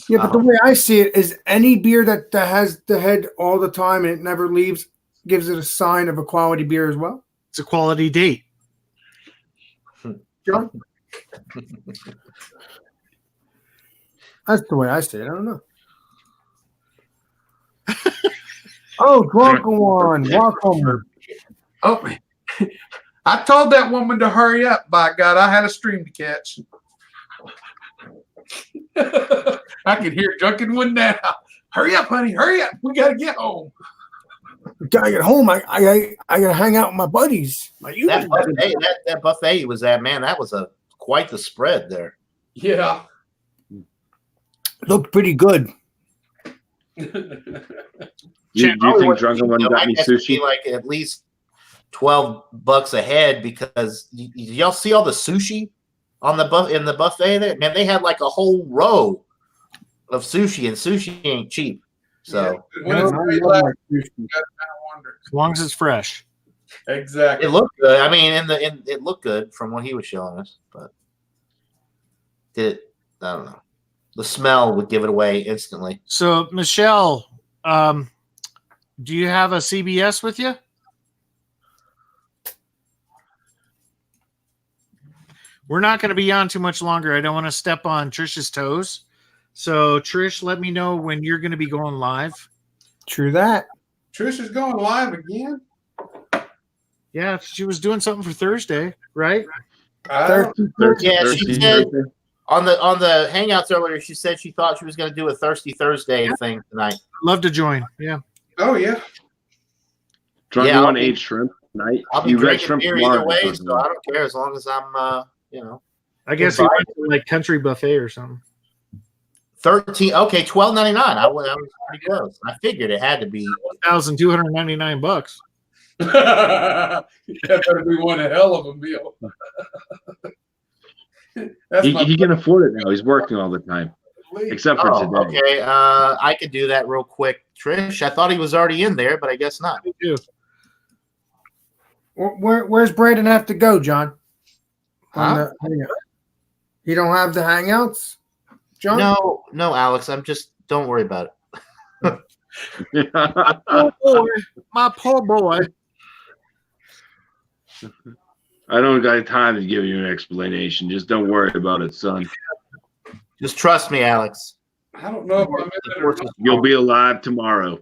[SPEAKER 5] Yeah, but the way I see it is any beer that has the head all the time and it never leaves gives it a sign of a quality beer as well.
[SPEAKER 1] It's a quality date.
[SPEAKER 5] John? That's the way I see it. I don't know. Oh, drunken one. Welcome.
[SPEAKER 2] Oh, I told that woman to hurry up. By God, I had a stream to catch. I can hear drunken one now. Hurry up, honey. Hurry up. We got to get home.
[SPEAKER 5] Gotta get home. I gotta hang out with my buddies.
[SPEAKER 4] That buffet he was at, man, that was quite the spread there.
[SPEAKER 2] Yeah.
[SPEAKER 5] Looked pretty good.
[SPEAKER 3] Do you think drunken one got me sushi?
[SPEAKER 4] Like at least $12 a head because y'all see all the sushi on in the buffet there. Man, they had like a whole row of sushi, and sushi ain't cheap. So
[SPEAKER 2] when it's great, like, you gotta kind
[SPEAKER 1] of wonder. As long as it's fresh.
[SPEAKER 2] Exactly.
[SPEAKER 4] It looked good. I mean, it looked good from what he was showing us, but I don't know. The smell would give it away instantly.
[SPEAKER 1] So, Michelle, do you have a CBS with you? We're not going to be on too much longer. I don't want to step on Trish's toes. So, Trish, let me know when you're going to be going live.
[SPEAKER 5] True that.
[SPEAKER 2] Trish is going live again?
[SPEAKER 1] Yeah, she was doing something for Thursday, right?
[SPEAKER 4] Yeah, she said on the Hangouts earlier, she said she thought she was going to do a Thirsty Thursday thing tonight.
[SPEAKER 1] Love to join. Yeah.
[SPEAKER 2] Oh, yeah.
[SPEAKER 3] Drunken one ate shrimp tonight.
[SPEAKER 4] I'll be drinking beer either way, so I don't care as long as I'm,
[SPEAKER 1] I guess he went to like country buffet or something.
[SPEAKER 4] $12.99. I was pretty close. I figured it had to be
[SPEAKER 1] $1,299.
[SPEAKER 2] That better be one hell of a meal.
[SPEAKER 3] He can afford it now. He's working all the time, except for today.
[SPEAKER 4] Okay, I could do that real quick, Trish. I thought he was already in there, but I guess not.
[SPEAKER 1] Me too.
[SPEAKER 5] Where's Brandon have to go, John?
[SPEAKER 4] Huh?
[SPEAKER 5] You don't have the Hangouts, John?
[SPEAKER 4] No, Alex. Don't worry about it.
[SPEAKER 1] My poor boy.
[SPEAKER 3] I don't got time to give you an explanation. Just don't worry about it, son.
[SPEAKER 4] Just trust me, Alex.
[SPEAKER 2] I don't know if I'm in it or not.
[SPEAKER 3] You'll be alive tomorrow.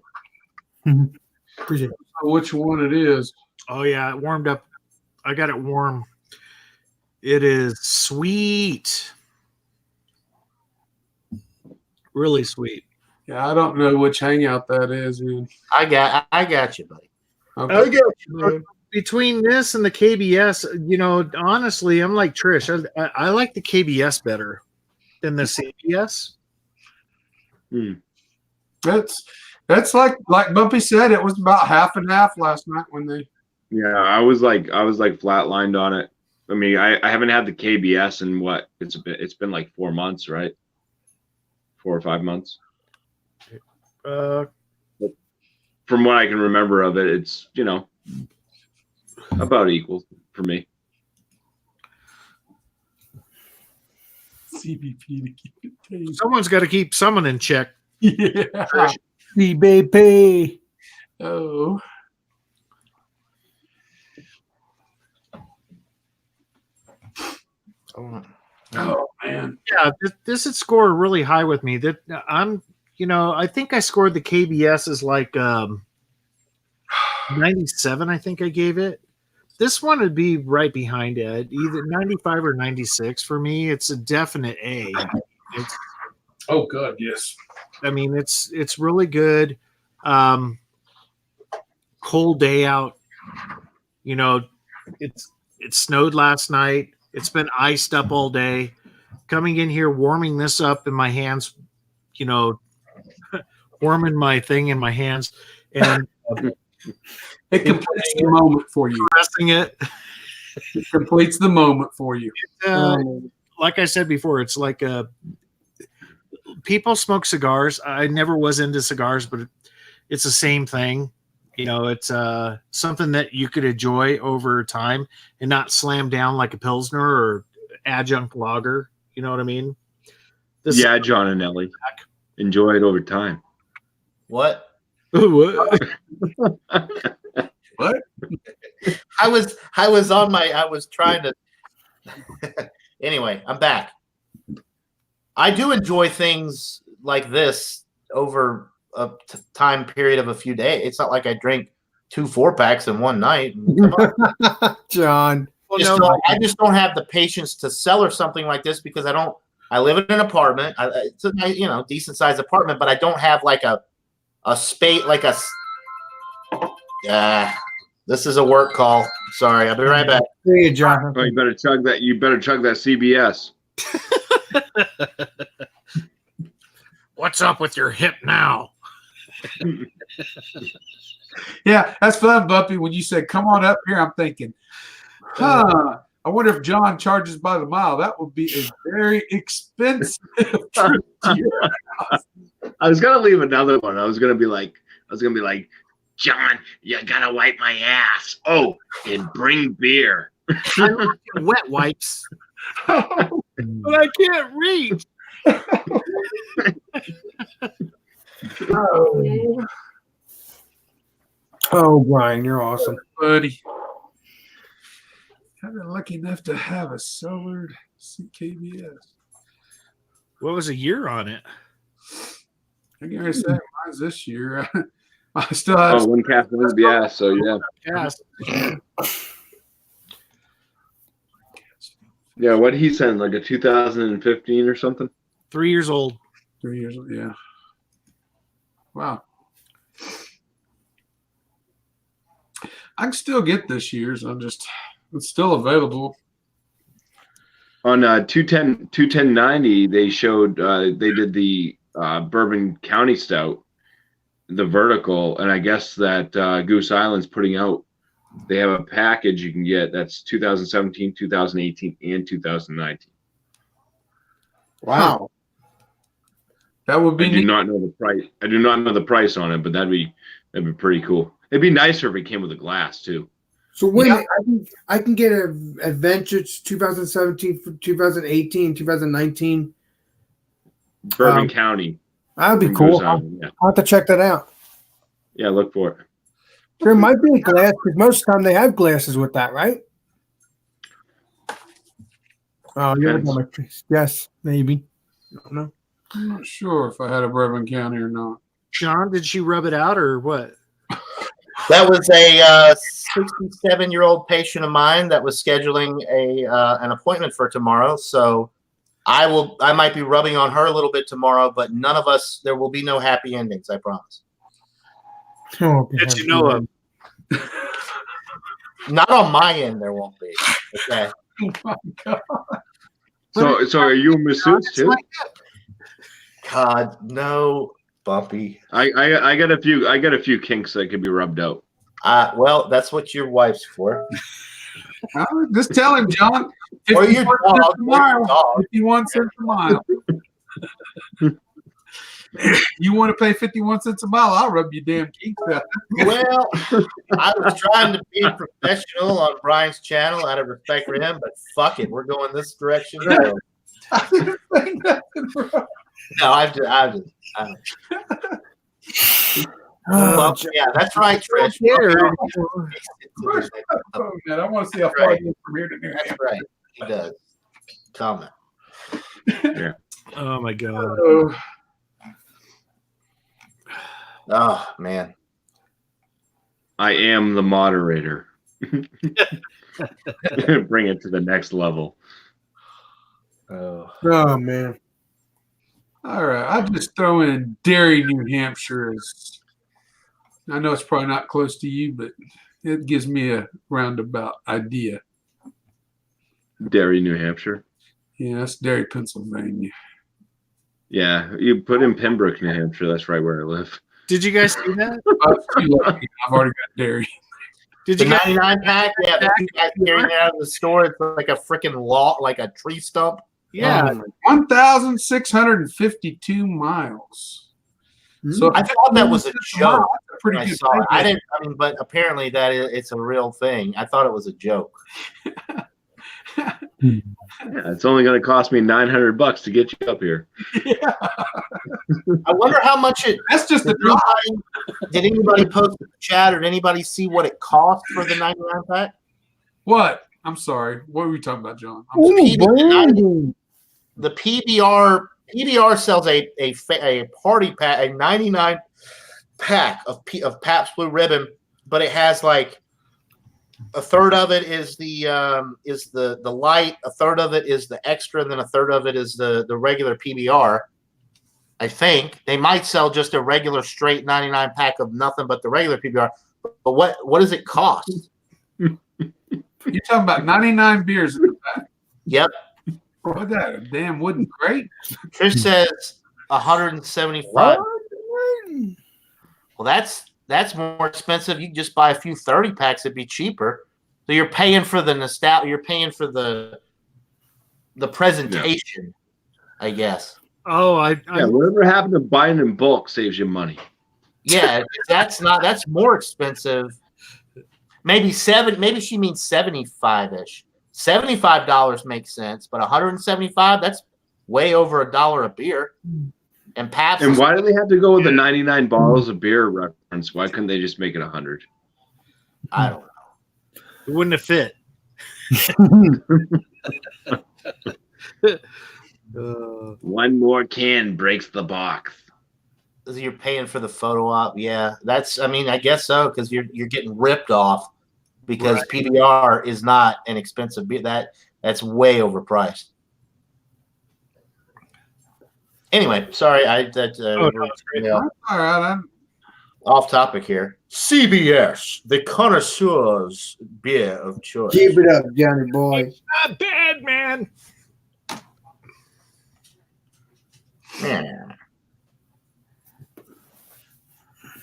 [SPEAKER 5] Appreciate it.
[SPEAKER 2] I don't know which one it is.
[SPEAKER 1] Oh, yeah. It warmed up. I got it warm. It is sweet. Really sweet.
[SPEAKER 2] Yeah, I don't know which hangout that is, man.
[SPEAKER 4] I got you, buddy.
[SPEAKER 2] Okay.
[SPEAKER 1] I got you, man. Between this and the KBS, honestly, I'm like Trish. I like the KBS better than the CBS.
[SPEAKER 2] That's like Bumpy said. It was about half and half last night when they.
[SPEAKER 3] Yeah, I was like flatlined on it. I mean, I haven't had the KBS in what it's been like 4 months, right? 4 or 5 months. From what I can remember of it, it's about equal for me.
[SPEAKER 2] CBP to keep it tame.
[SPEAKER 1] Someone's got to keep someone in check.
[SPEAKER 2] Yeah.
[SPEAKER 5] CBP.
[SPEAKER 2] Oh. Oh man.
[SPEAKER 1] Yeah, this had scored really high with me. That I think I scored the KBS as like 97. I think I gave it. This one would be right behind it, either 95 or 96 for me. It's a definite A.
[SPEAKER 2] Oh, good. Yes.
[SPEAKER 1] I mean, it's really good. Cold day out. It snowed last night. It's been iced up all day. Coming in here, warming this up in my hands, warming my thing in my hands, and
[SPEAKER 2] it completes the moment for you.
[SPEAKER 1] Pressing it.
[SPEAKER 2] It completes the moment for you.
[SPEAKER 1] Like I said before, it's like people smoke cigars. I never was into cigars, but it's the same thing. It's something that you could enjoy over time and not slam down like a Pilsner or adjunct lager. You know what I mean?
[SPEAKER 3] Yeah, John and Ellie. Enjoy it over time.
[SPEAKER 4] What?
[SPEAKER 1] What?
[SPEAKER 2] What?
[SPEAKER 4] I was trying to. Anyway, I'm back. I do enjoy things like this over a time period of a few days. It's not like I drink 2 4-packs in one night. Come on.
[SPEAKER 5] John.
[SPEAKER 1] Well,
[SPEAKER 4] I just don't have the patience to sell her something like this because I live in an apartment. It's a decent sized apartment, but I don't have like a space like a. This is a work call. Sorry, I'll be right back.
[SPEAKER 5] See you, John.
[SPEAKER 3] Oh, you better chug that. You better chug that CBS.
[SPEAKER 1] what's up with your hip now?
[SPEAKER 2] Yeah, that's fun, Bumpy. When you said, come on up here, I'm thinking, I wonder if John charges by the mile. That would be a very expensive trip to your house.
[SPEAKER 3] I was gonna leave another one. I was gonna be like, John, you gotta wipe my ass. Oh, and bring beer.
[SPEAKER 1] Wet wipes. But I can't reach.
[SPEAKER 5] Oh, Brian, you're awesome.
[SPEAKER 2] Buddy. I've been lucky enough to have a solar CBS.
[SPEAKER 1] What was a year on it?
[SPEAKER 2] I can say mine's this year. I still have.
[SPEAKER 3] Oh, one cast of CBS. So yeah.
[SPEAKER 1] Yes.
[SPEAKER 3] Yeah, what did he send? Like a 2015 or something?
[SPEAKER 1] 3 years old.
[SPEAKER 2] 3 years. Yeah. Wow. I can still get this year's. It's still available.
[SPEAKER 3] On 21090, they showed they did the Bourbon County Stout, the vertical, and I guess that Goose Island's putting out. They have a package you can get that's 2017, 2018, and 2019.
[SPEAKER 5] Wow.
[SPEAKER 2] That would be
[SPEAKER 3] I do not know the price. I do not know the price on it, but that'd be pretty cool. It'd be nicer if it came with a glass too.
[SPEAKER 5] So wait a minute, I can get an Adventures 2017, 2018, 2019.
[SPEAKER 3] Bourbon County.
[SPEAKER 5] That'd be
[SPEAKER 3] from
[SPEAKER 5] cool.
[SPEAKER 3] Goose Island, yeah.
[SPEAKER 5] I'll have to check that out.
[SPEAKER 3] Yeah, look for it.
[SPEAKER 5] There might be a glass because most of the time they have glasses with that, right? Oh, you're
[SPEAKER 3] Depends.
[SPEAKER 5] my face. Yes, maybe. I don't know.
[SPEAKER 2] I'm not sure if I had a Bourbon County or not.
[SPEAKER 1] John, did she rub it out or what?
[SPEAKER 4] That was a 67-year-old patient of mine that was scheduling an appointment for tomorrow. So I might be rubbing on her a little bit tomorrow, but none of us. There will be no happy endings. I promise.
[SPEAKER 5] Oh,
[SPEAKER 1] That you know of.
[SPEAKER 4] Not on my end. There won't be. Okay.
[SPEAKER 2] Oh my God.
[SPEAKER 3] So are you a masseuse too?
[SPEAKER 4] God, no, Bumpy.
[SPEAKER 3] I got a few kinks that could be rubbed out.
[SPEAKER 4] Well, that's what your wife's for.
[SPEAKER 2] Just tell him, John.
[SPEAKER 4] Or your
[SPEAKER 2] 51
[SPEAKER 4] dog.
[SPEAKER 2] cents a mile.
[SPEAKER 4] Or your dog.
[SPEAKER 2] 51 cents a mile. You want to pay 51 cents a mile? I'll rub your damn kinks out.
[SPEAKER 4] Well, I was trying to be professional on Brian's channel out of respect for him, but fuck it, we're going this direction. So.
[SPEAKER 2] I didn't say nothing, bro.
[SPEAKER 4] No, I just. Well, yeah, that's right, Trish.
[SPEAKER 2] Oh, man, I want to see how far it is from here to there.
[SPEAKER 4] That's right. He does. Comment.
[SPEAKER 3] Yeah.
[SPEAKER 1] Oh my God.
[SPEAKER 4] Oh man.
[SPEAKER 3] I am the moderator. Bring it to the next level.
[SPEAKER 4] Oh.
[SPEAKER 5] Oh man.
[SPEAKER 2] All right, I'll just throw in Derry, New Hampshire. I know it's probably not close to you, but it gives me a roundabout idea.
[SPEAKER 3] Derry, New Hampshire.
[SPEAKER 2] Yeah, that's Derry, Pennsylvania.
[SPEAKER 3] Yeah, you put in Pembroke, New Hampshire. That's right where I live.
[SPEAKER 1] Did you guys see that?
[SPEAKER 2] I've already got Derry.
[SPEAKER 1] Did
[SPEAKER 4] The
[SPEAKER 1] you guys
[SPEAKER 4] 99 pack, yeah, the two guys carrying it out of the store. It's like a freaking law, like a tree stump.
[SPEAKER 1] Yeah.
[SPEAKER 2] 1,652 miles. So
[SPEAKER 4] I thought that was a joke.
[SPEAKER 2] That's a pretty
[SPEAKER 4] when I
[SPEAKER 2] good
[SPEAKER 4] saw it.
[SPEAKER 2] payday.
[SPEAKER 4] But apparently it's a real thing. I thought it was a joke.
[SPEAKER 3] Yeah, it's only going to cost me $900 to get you up here.
[SPEAKER 2] Yeah.
[SPEAKER 4] I wonder how much it.
[SPEAKER 2] That's just the
[SPEAKER 4] Did anybody post in the chat or did anybody see what it cost for the 99 pack?
[SPEAKER 2] What? I'm sorry. What were we talking about, John?
[SPEAKER 5] Ooh, Brandon.
[SPEAKER 4] The PBR sells a party pack, a 99 pack of Pabst Blue Ribbon but it has like a third of it is the light, a third of it is the extra, and then a third of it is the regular PBR. I think they might sell just a regular straight 99 pack of nothing but the regular PBR. But what does it cost?
[SPEAKER 2] You're talking about 99 beers in the back.
[SPEAKER 4] Yep.
[SPEAKER 2] What that? A damn wooden crate?
[SPEAKER 4] Trish says 175. Well, that's more expensive. You can just buy a few 30 packs; it'd be cheaper. So you're paying for the nostalgia. You're paying for the presentation, I guess.
[SPEAKER 1] Oh,
[SPEAKER 3] whatever happened to buying in bulk saves you money.
[SPEAKER 4] Yeah, that's more expensive. Maybe she means 75-ish. $75 makes sense, but 175, that's way over $1 a beer. And Pabst.
[SPEAKER 3] And why do they have to go with the 99 bottles of beer reference? Why couldn't they just make it 100?
[SPEAKER 4] I don't know.
[SPEAKER 1] it wouldn't have fit.
[SPEAKER 3] One more can breaks the box.
[SPEAKER 4] You're paying for the photo op. Yeah, I guess so, because you're getting ripped off because
[SPEAKER 1] Right.
[SPEAKER 4] PBR is not an expensive beer. That's way overpriced. Anyway, sorry, we're
[SPEAKER 2] All right. I'm
[SPEAKER 4] off topic here. CBS, the connoisseur's beer of choice.
[SPEAKER 5] Keep it up, Johnny boy.
[SPEAKER 1] Not bad, man.
[SPEAKER 4] Yeah.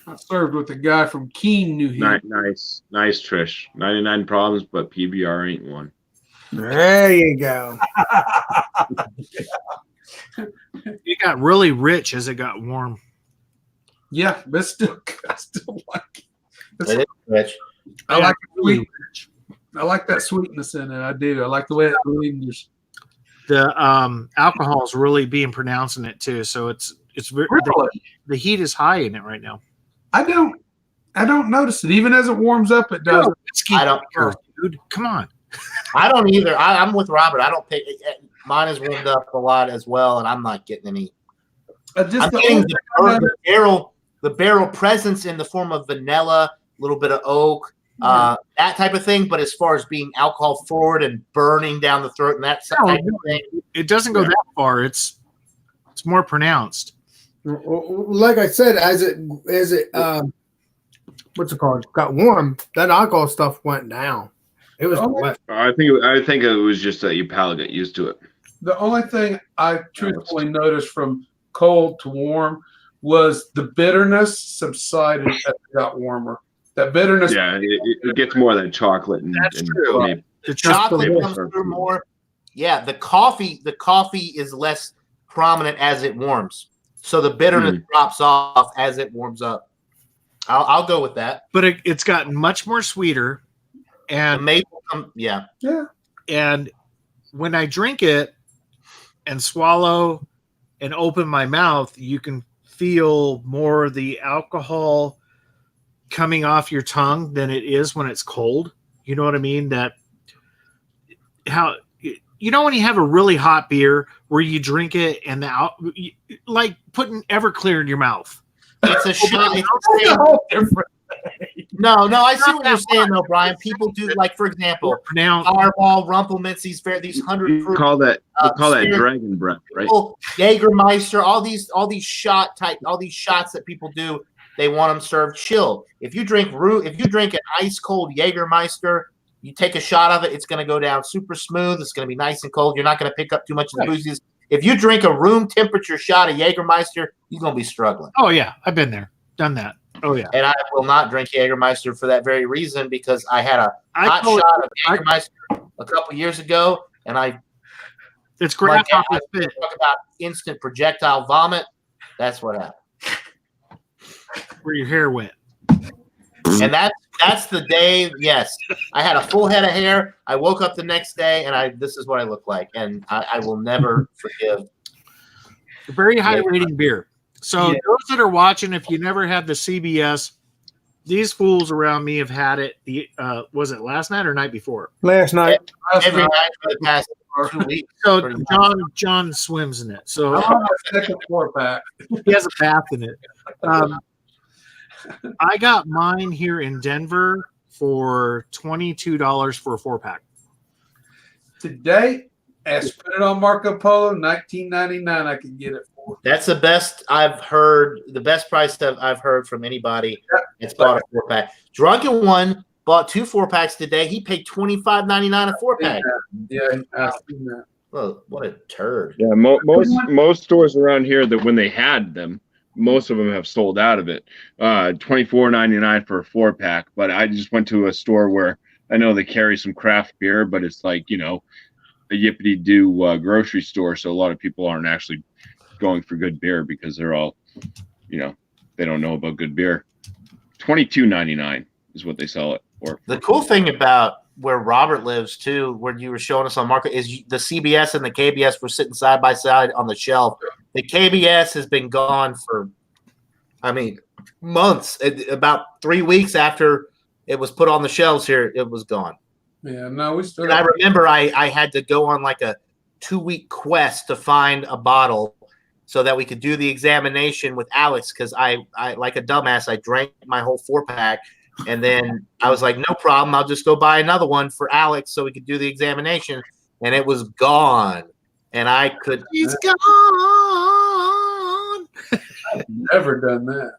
[SPEAKER 2] I served with a guy from Keene, New Hampshire.
[SPEAKER 3] Nice, Trish. 99 problems, but PBR ain't one.
[SPEAKER 5] There you go.
[SPEAKER 1] It got really rich as it got warm.
[SPEAKER 2] Yeah, but I still like it.
[SPEAKER 4] It is rich.
[SPEAKER 2] I like the
[SPEAKER 1] Really
[SPEAKER 2] sweet.
[SPEAKER 1] rich.
[SPEAKER 2] I like that sweetness in it. I do. I like the way it lingers.
[SPEAKER 1] The alcohol is really being pronounced in it too, so it's very,
[SPEAKER 2] Really?
[SPEAKER 1] the heat is high in it right now.
[SPEAKER 2] I don't notice it. Even as it warms up, it does.
[SPEAKER 1] Whiskey
[SPEAKER 4] I don't
[SPEAKER 1] beer, dude. Come on.
[SPEAKER 4] I don't either. I'm with Robert. I don't pick. Mine is warmed up a lot as well, and I'm not getting any. I'm getting the barrel presence in the form of vanilla, a little bit of oak, that type of thing. But as far as being alcohol forward and burning down the throat and that type of thing,
[SPEAKER 1] It doesn't go that far. It's more pronounced.
[SPEAKER 5] Like I said, as it what's it called? Got warm. That alcohol stuff went down. It was wet.
[SPEAKER 3] I think it was just that your palate got used to it.
[SPEAKER 2] The only thing I truthfully noticed from cold to warm was the bitterness subsided as it got warmer. That bitterness.
[SPEAKER 3] Yeah, it gets more than chocolate.
[SPEAKER 1] That's true.
[SPEAKER 3] Maybe.
[SPEAKER 1] The
[SPEAKER 4] chocolate
[SPEAKER 3] maple
[SPEAKER 4] comes
[SPEAKER 3] syrup.
[SPEAKER 4] through more. Yeah, the coffee is less prominent as it warms, so the bitterness drops off as it warms up. I'll go with that.
[SPEAKER 1] But it's gotten much more sweeter,
[SPEAKER 4] The
[SPEAKER 1] and
[SPEAKER 4] maple, yeah.
[SPEAKER 1] and when I drink it and swallow and open my mouth, you can feel more of the alcohol coming off your tongue than it is when it's cold. You know what I mean? When you have a really hot beer where you drink it and like putting Everclear in your mouth.
[SPEAKER 4] It's a shot.
[SPEAKER 2] That's a whole different thing.
[SPEAKER 4] No, I see what you're saying though, Brian. People do, like, for example,
[SPEAKER 1] Pronounce
[SPEAKER 4] Fireball, Rumplemints, these 100
[SPEAKER 3] You
[SPEAKER 4] proof.
[SPEAKER 3] call that
[SPEAKER 4] spirit.
[SPEAKER 3] dragon breath, right?
[SPEAKER 4] Jägermeister, all these shots that people do, they want them served chilled. If you drink an ice cold Jägermeister, you take a shot of it, it's going to go down super smooth. It's going to be nice and cold. You're not going to pick up too much of the boozies. If you drink a room temperature shot of Jägermeister, you're going to be struggling.
[SPEAKER 1] Oh yeah, I've been there, done that. Oh yeah.
[SPEAKER 4] And I will not drink Jägermeister for that very reason, because I had a hot shot of Jägermeister a couple years ago, and
[SPEAKER 1] It's great.
[SPEAKER 4] talk about instant projectile vomit. That's what happened.
[SPEAKER 1] Where your hair went.
[SPEAKER 4] And that's the day. Yes, I had a full head of hair. I woke up the next day, and this is what I look like, and I will never forgive.
[SPEAKER 1] A very high rating beer. So those that are watching, if you never had the CBS, these fools around me have had it. Was it last night or night before?
[SPEAKER 5] Last night.
[SPEAKER 4] Every night for the past 2 weeks.
[SPEAKER 1] So
[SPEAKER 4] pretty much.
[SPEAKER 1] John swims in it. So
[SPEAKER 2] I'm on my second 4-pack.
[SPEAKER 1] he has a bath in it. I got mine here in Denver for $22 for a 4-pack.
[SPEAKER 2] Today, put it on Marco Polo, $19.99. I can get it for.
[SPEAKER 4] That's the best I've heard. The best price that I've heard from anybody that's bought a 4-pack. Drunken One bought 2 4-packs today. He paid $25.99 a 4-pack.
[SPEAKER 2] Yeah, I've seen that.
[SPEAKER 4] Well, what a turd.
[SPEAKER 3] Yeah, most stores around here that when they had them, most of them have sold out of it. $24.99 for a 4-pack. But I just went to a store where I know they carry some craft beer, but it's like, you know, a yippity-doo grocery store. So a lot of people aren't actually going for good beer because they're all, you know, they don't know about good beer. $22.99 is what they sell it for.
[SPEAKER 4] The cool thing about where Robert lives too, where you were showing us on market, is the CBS and the KBS were sitting side by side on the shelf. The KBS has been gone for, months. About 3 weeks after it was put on the shelves here, it was gone.
[SPEAKER 2] Yeah, no, we still.
[SPEAKER 4] And I remember I had to go on like a 2-week quest to find a bottle so that we could do the examination with Alex, because I like a dumbass, I drank my whole 4-pack. And then I was like, no problem. I'll just go buy another one for Alex so we could do the examination. And it was gone. And I could.
[SPEAKER 1] He's gone.
[SPEAKER 2] I've never done that.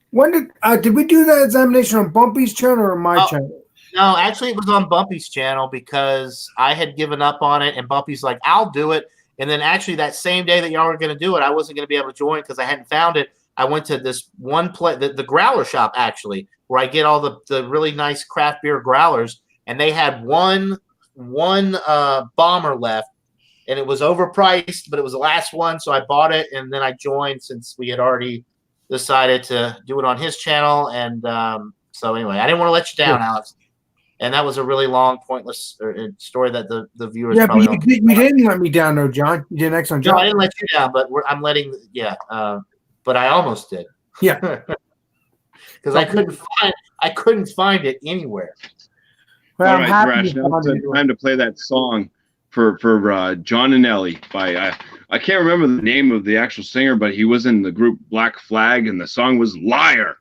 [SPEAKER 5] When did we do that examination on Bumpy's channel or my channel?
[SPEAKER 4] No, actually, it was on Bumpy's channel because I had given up on it. And Bumpy's like, I'll do it. And then actually that same day that y'all were going to do it, I wasn't going to be able to join because I hadn't found it. I went to this one place, the growler shop, actually, where I get all the really nice craft beer growlers, and they had one bomber left, and it was overpriced, but it was the last one, so I bought it, and then I joined since we had already decided to do it on his channel, and so anyway, I didn't want to let you down, Alex, and that was a really long, pointless story that the viewers probably don't.
[SPEAKER 5] You didn't let me down, though, John. You did an excellent job.
[SPEAKER 4] No, I didn't let you down, but I'm letting, but I almost did.
[SPEAKER 5] Yeah.
[SPEAKER 4] Because I couldn't find it anywhere.
[SPEAKER 5] Well,
[SPEAKER 3] All right, Thrash, now it's time to play that song for John and Ellie by I can't remember the name of the actual singer, but he was in the group Black Flag, and the song was "Liar."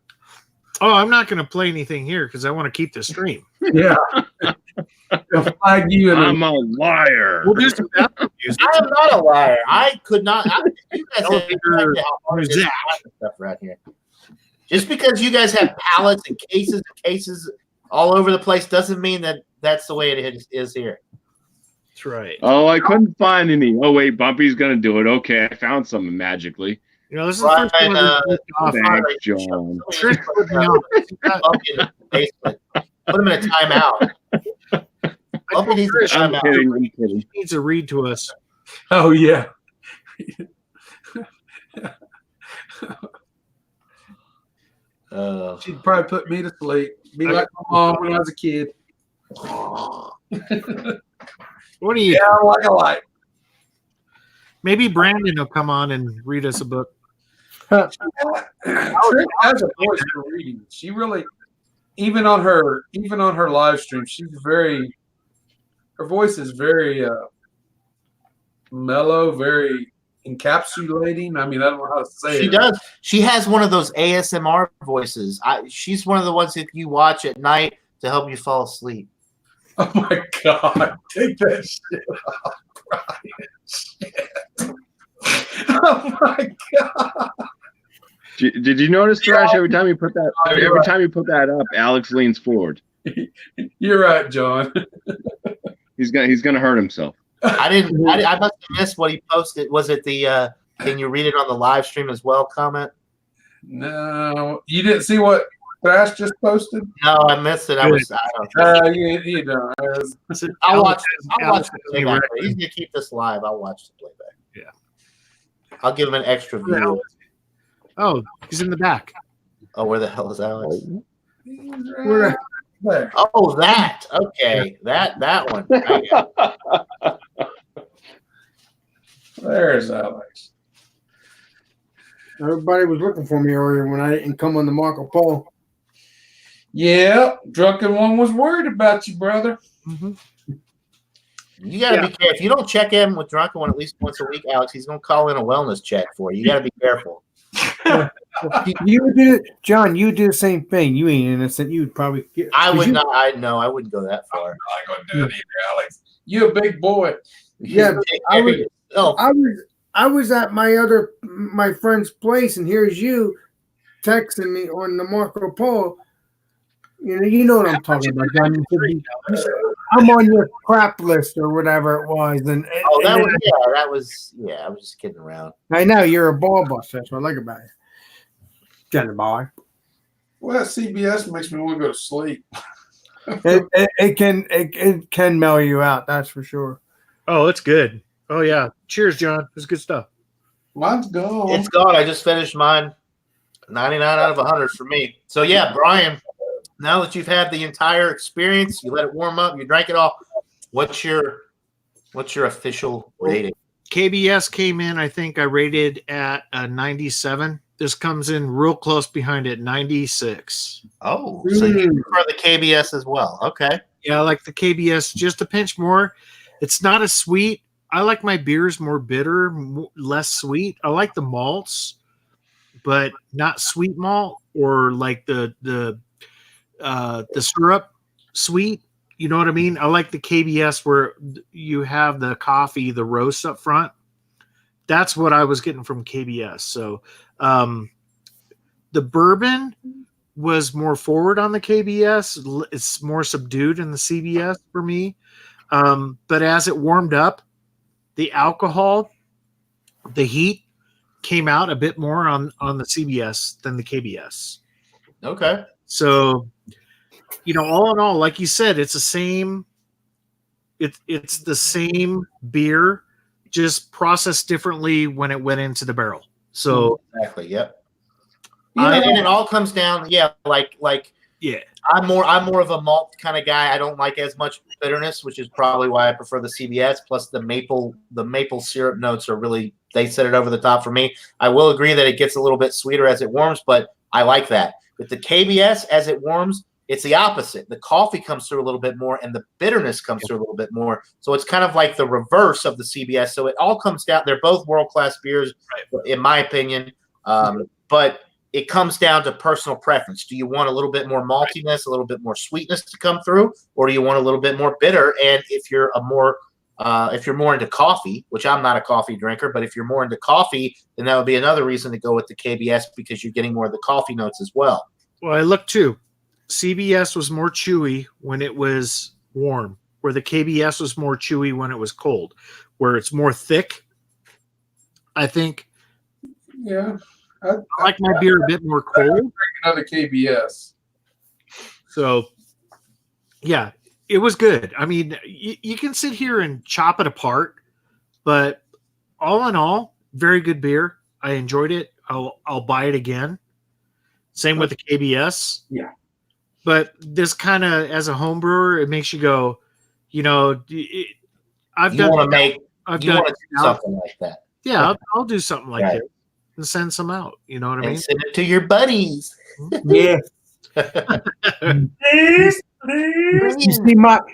[SPEAKER 1] Oh, I'm not going to play anything here because I want to keep the stream.
[SPEAKER 2] Yeah. They'll flag you and
[SPEAKER 3] I'm a liar.
[SPEAKER 1] We'll do some background music.
[SPEAKER 4] I am not a liar. I could not. You guys have
[SPEAKER 1] Who's that?
[SPEAKER 4] stuff right here. Just because you guys have pallets and cases all over the place doesn't mean that that's the way it is here.
[SPEAKER 1] That's right.
[SPEAKER 3] Oh, I couldn't find any. Oh wait, Bumpy's gonna do it. Okay, I found something magically.
[SPEAKER 1] You know, this is the first one off.
[SPEAKER 3] Thanks, John.
[SPEAKER 4] Put him in a timeout. Bumpy needs a
[SPEAKER 3] I'm
[SPEAKER 4] timeout.
[SPEAKER 3] kidding.
[SPEAKER 1] He needs to read to us.
[SPEAKER 2] oh yeah. She'd probably put me to sleep. Be like my mom when I was a kid.
[SPEAKER 1] What do you?
[SPEAKER 2] Yeah, like a light.
[SPEAKER 1] Maybe Brandon will come on and read us a book.
[SPEAKER 2] Trish has a voice for reading. She really, even on her live stream, her voice is very mellow, very encapsulating. I mean, I don't know how to say it.
[SPEAKER 4] She does. She has one of those ASMR voices. She's one of the ones that you watch at night to help you fall asleep.
[SPEAKER 2] Oh my God. Take that shit off, Brian. Shit. Oh my God.
[SPEAKER 3] Did you notice, Thrash? Every time you put that up, Alex leans forward.
[SPEAKER 2] You're right, John.
[SPEAKER 3] He's gonna hurt himself.
[SPEAKER 4] I must have missed what he posted. Was it the can you read it on the live stream as well comment?
[SPEAKER 2] No, you didn't see what Thrash just posted?
[SPEAKER 4] No, I missed it.
[SPEAKER 2] You don't.
[SPEAKER 4] I'll watch the playback. He's gonna keep this live. I'll watch the playback.
[SPEAKER 1] Yeah.
[SPEAKER 4] I'll give him an extra view.
[SPEAKER 1] Oh, he's in the back.
[SPEAKER 4] Oh, where the hell is Alex?
[SPEAKER 2] Right there.
[SPEAKER 4] Oh, that. Okay. That one.
[SPEAKER 2] There's Alex.
[SPEAKER 5] Everybody was looking for me earlier when I didn't come on the Marco Polo.
[SPEAKER 2] Yeah, Drunken One was worried about you, brother.
[SPEAKER 1] Mm-hmm.
[SPEAKER 4] You got to be careful. If you don't check in with Drunken One at least once a week, Alex, he's going to call in a wellness check for you. You got to be careful.
[SPEAKER 5] You would do, John. You would do the same thing. You ain't innocent. You would probably.
[SPEAKER 4] I would
[SPEAKER 5] you,
[SPEAKER 4] not. I no, I wouldn't go that
[SPEAKER 2] I'm
[SPEAKER 4] far.
[SPEAKER 2] not going to do it either, Alex. You a big boy.
[SPEAKER 5] Yeah, but I was.
[SPEAKER 4] Oh,
[SPEAKER 5] I was at my friend's place, and here's you texting me on the Marco Polo. You know what I'm talking about, John. You said, I'm on your crap list or whatever it was, and
[SPEAKER 4] that
[SPEAKER 5] and
[SPEAKER 4] was I was just kidding around.
[SPEAKER 5] I know you're a ball buster. That's what I like about you, Jenny boy.
[SPEAKER 2] Well, CBS makes me want to go to sleep.
[SPEAKER 5] It can mellow you out. That's for sure.
[SPEAKER 1] Oh, it's good. Oh yeah. Cheers, John. It's good stuff.
[SPEAKER 2] Mine's gone.
[SPEAKER 4] It's gone. I just finished mine. 99 out of 100 for me. So yeah, Brian. Now that you've had the entire experience, you let it warm up, you drank it all. What's your official rating?
[SPEAKER 1] KBS came in. I think I rated at a 97. This comes in real close behind it, 96.
[SPEAKER 4] Oh, so you prefer the KBS as well? Okay.
[SPEAKER 1] Yeah, I like the KBS just a pinch more. It's not as sweet. I like my beers more bitter, less sweet. I like the malts, but not sweet malt or like the syrup sweet. You know what I mean? I like the KBS where you have the coffee, the roast up front. That's what I was getting from KBS. So the bourbon was more forward on the KBS. It's more subdued in the CBS for me. But as it warmed up, the alcohol, the heat came out a bit more on the CBS than the KBS.
[SPEAKER 4] Okay.
[SPEAKER 1] So, all in all, like you said, it's the same. It's the same beer, just processed differently when it went into the barrel. So
[SPEAKER 4] exactly, yep. And it all comes down, like
[SPEAKER 1] yeah.
[SPEAKER 4] I'm more of a malt kind of guy. I don't like as much bitterness, which is probably why I prefer the CBS. Plus the maple syrup notes are really, they set it over the top for me. I will agree that it gets a little bit sweeter as it warms, but I like that. With the KBS, as it warms, it's the opposite. The coffee comes through a little bit more, and the bitterness comes through a little bit more. So it's kind of like the reverse of the CBS. So it all comes down. They're both world-class beers, in my opinion. But it comes down to personal preference. Do you want a little bit more maltiness, a little bit more sweetness to come through, or do you want a little bit more bitter? And if you're more into coffee, which I'm not a coffee drinker, but if you're more into coffee, then that would be another reason to go with the KBS because you're getting more of the coffee notes as well.
[SPEAKER 1] Well, I looked too. CBS was more chewy when it was warm, where the KBS was more chewy when it was cold, where it's more thick. I think.
[SPEAKER 2] Yeah.
[SPEAKER 1] I like my beer a bit more cold.
[SPEAKER 2] Another KBS.
[SPEAKER 1] So, yeah, it was good. I mean, you can sit here and chop it apart, but all in all, very good beer. I enjoyed it. I'll buy it again. Same with the KBS.
[SPEAKER 2] Yeah.
[SPEAKER 1] But this kind of, as a home brewer, it makes you go, I've done
[SPEAKER 4] something like that.
[SPEAKER 1] Yeah, I'll do something like that and send some out. You know what I mean?
[SPEAKER 4] Send it to your buddies.
[SPEAKER 5] Yeah.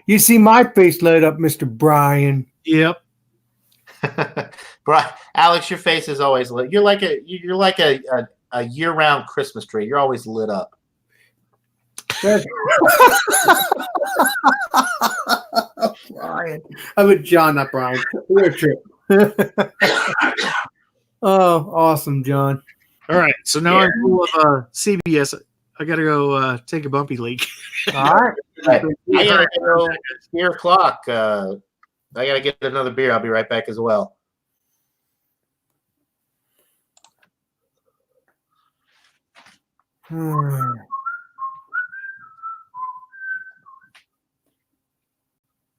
[SPEAKER 5] You see my face light up, Mr. Brian.
[SPEAKER 1] Yep.
[SPEAKER 4] Brian, Alex, your face is always lit. You're like a year-round Christmas tree. You're always lit up.
[SPEAKER 5] Brian. I'm with John, not Brian. We're a trip. Oh, awesome, John.
[SPEAKER 1] All right. So now I'm full of CBS. I got to go take a bumpy leak.
[SPEAKER 5] All right.
[SPEAKER 4] I got to go. It's 4 o'clock. I got to get another beer. I'll be right back as well.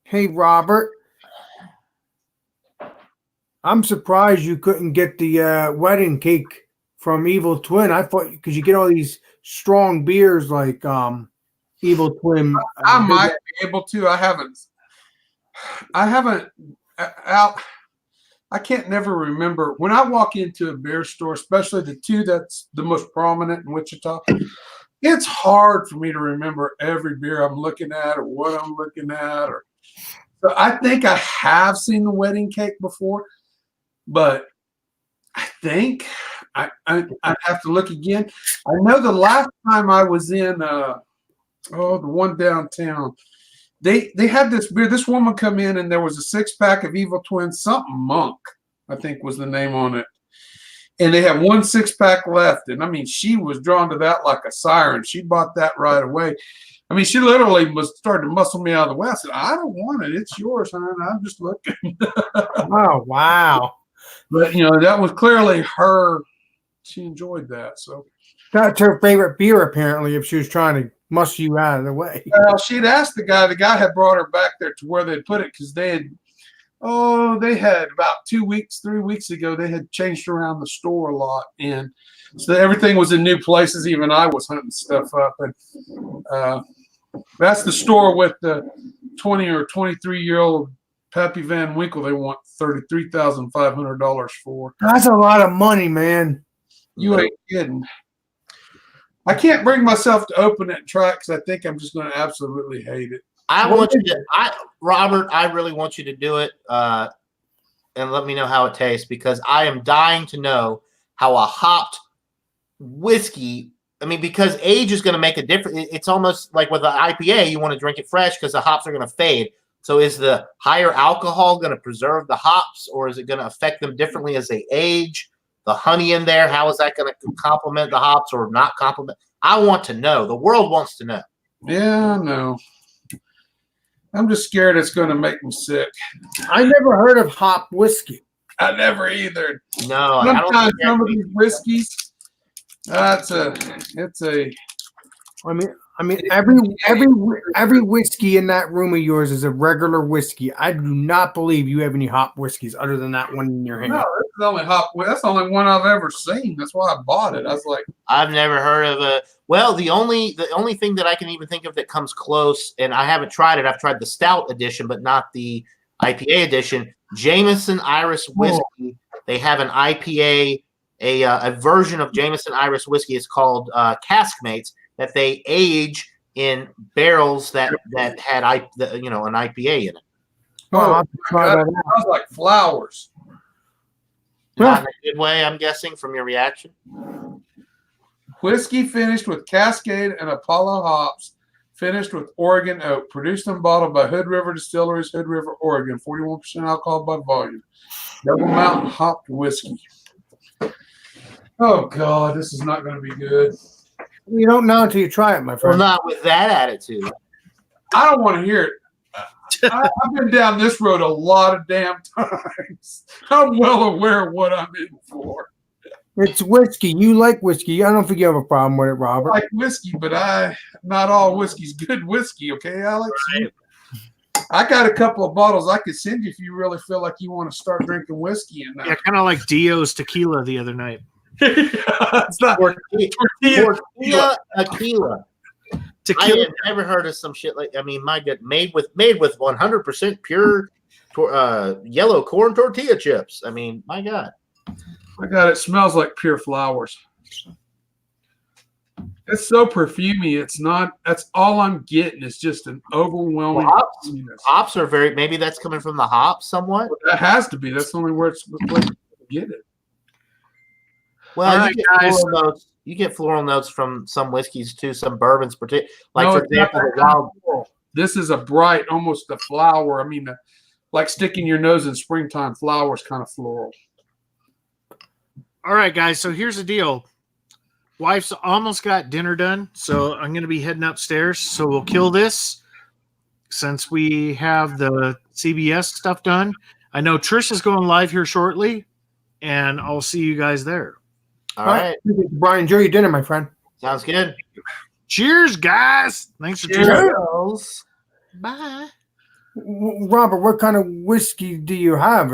[SPEAKER 5] Hey, Robert. I'm surprised you couldn't get the wedding cake from Evil Twin. I thought because you get all these strong beers like Evil Twin.
[SPEAKER 2] I might be able to. I haven't. I can't never remember when I walk into a beer store, especially the two that's the most prominent in Wichita. It's hard for me to remember every beer I'm looking at or what I'm looking at. So I think I have seen the wedding cake before, but I think I'd have to look again. I know the last time I was in the one downtown, they had this beer. This woman come in and there was a 6-pack of Evil Twins, something Monk, I think was the name on it. And they had one 6-pack left. And I mean, she was drawn to that like a siren. She bought that right away. I mean, she literally was starting to muscle me out of the way. I said, I don't want it. It's yours, hon. I'm just looking.
[SPEAKER 5] Oh, wow.
[SPEAKER 2] But, that was clearly her. She enjoyed that. So
[SPEAKER 5] That's her favorite beer, apparently, if she was trying to muscle you out of the way.
[SPEAKER 2] well, she'd asked the guy had brought her back there to where they'd put it because they had about 3 weeks ago, they had changed around the store a lot. And so everything was in new places. Even I was hunting stuff up. And that's the store with the 20 or 23-year-old Pappy Van Winkle they want $33,500 for.
[SPEAKER 5] That's a lot of money, man.
[SPEAKER 2] You ain't kidding. I can't bring myself to open it and try it because I think I'm just going to absolutely hate it.
[SPEAKER 4] Robert, I really want you to do it and let me know how it tastes because I am dying to know how a hopped whiskey. I mean, because age is going to make a difference. It's almost like with an IPA, you want to drink it fresh because the hops are going to fade. So is the higher alcohol going to preserve the hops or is it going to affect them differently as they age? The honey in there, how is that going to complement the hops or not complement? I want to know. The world wants to know.
[SPEAKER 2] Yeah, no. I'm just scared it's going to make me sick.
[SPEAKER 5] I never heard of hop whiskey.
[SPEAKER 2] I never either.
[SPEAKER 4] No,
[SPEAKER 2] sometimes some of these whiskeys,
[SPEAKER 5] I mean, every whiskey in that room of yours is a regular whiskey. I do not believe you have any hop whiskeys other than that one in your hand.
[SPEAKER 2] No, that's the only that's the only one I've ever seen. That's why I bought it. I was like,
[SPEAKER 4] I've never heard of a. Well, the only thing that I can even think of that comes close, and I haven't tried it. I've tried the stout edition, but not the IPA edition. Jameson Irish whiskey. They have an IPA, a version of Jameson Irish whiskey. It's called Caskmates. That they age in barrels that had an IPA in it.
[SPEAKER 2] that sounds like flowers.
[SPEAKER 4] Not in a good way, I'm guessing, from your reaction.
[SPEAKER 2] Whiskey finished with Cascade and Apollo hops, finished with Oregon oak, produced and bottled by Hood River Distilleries, Hood River, Oregon. 41% alcohol by volume. Double Mountain hopped whiskey. Oh God, this is not going to be good.
[SPEAKER 5] You don't know until you try it, my friend.
[SPEAKER 4] Well, not with that attitude.
[SPEAKER 2] I don't want to hear it. I've been down this road a lot of damn times. I'm well aware of what I'm in for.
[SPEAKER 5] It's whiskey. You like whiskey. I don't think you have a problem with it, Robert.
[SPEAKER 2] I like whiskey, but not all whiskey's good whiskey, okay, Alex?
[SPEAKER 1] Right.
[SPEAKER 2] I got a couple of bottles I could send you if you really feel like you want to start drinking whiskey.
[SPEAKER 1] Yeah, kind of like Dio's tequila the other night.
[SPEAKER 2] It's not
[SPEAKER 4] Tortilla tequila. I
[SPEAKER 1] Tequila.
[SPEAKER 4] have never heard of some shit like. I mean, my God, made with 100% pure yellow corn tortilla chips. I mean, my God.
[SPEAKER 2] My God, it smells like pure flowers. It's so perfumey. It's not. That's all I'm getting. It's just an overwhelming.
[SPEAKER 4] Well, hops are very. Maybe that's coming from the hops somewhat.
[SPEAKER 2] That has to be. That's the only where it's like get it.
[SPEAKER 4] Well,
[SPEAKER 1] Right,
[SPEAKER 4] you get floral notes from some whiskeys too, some bourbons, like
[SPEAKER 2] No,
[SPEAKER 4] for
[SPEAKER 2] it's not
[SPEAKER 4] example, the
[SPEAKER 2] that kind of
[SPEAKER 4] wild.
[SPEAKER 2] floral. This is a bright, almost a flower. I mean, like sticking your nose in springtime flowers, kind of floral.
[SPEAKER 1] All right, guys. So here's the deal. Wife's almost got dinner done, so I'm going to be heading upstairs. So we'll kill this since we have the CBS stuff done. I know Trish is going live here shortly, and I'll see you guys there.
[SPEAKER 4] All right,
[SPEAKER 5] Brian, enjoy your dinner, my friend.
[SPEAKER 4] sounds good.
[SPEAKER 1] Cheers, guys. Thanks for tuning in. Bye.
[SPEAKER 5] Robert, what kind of whiskey do you have?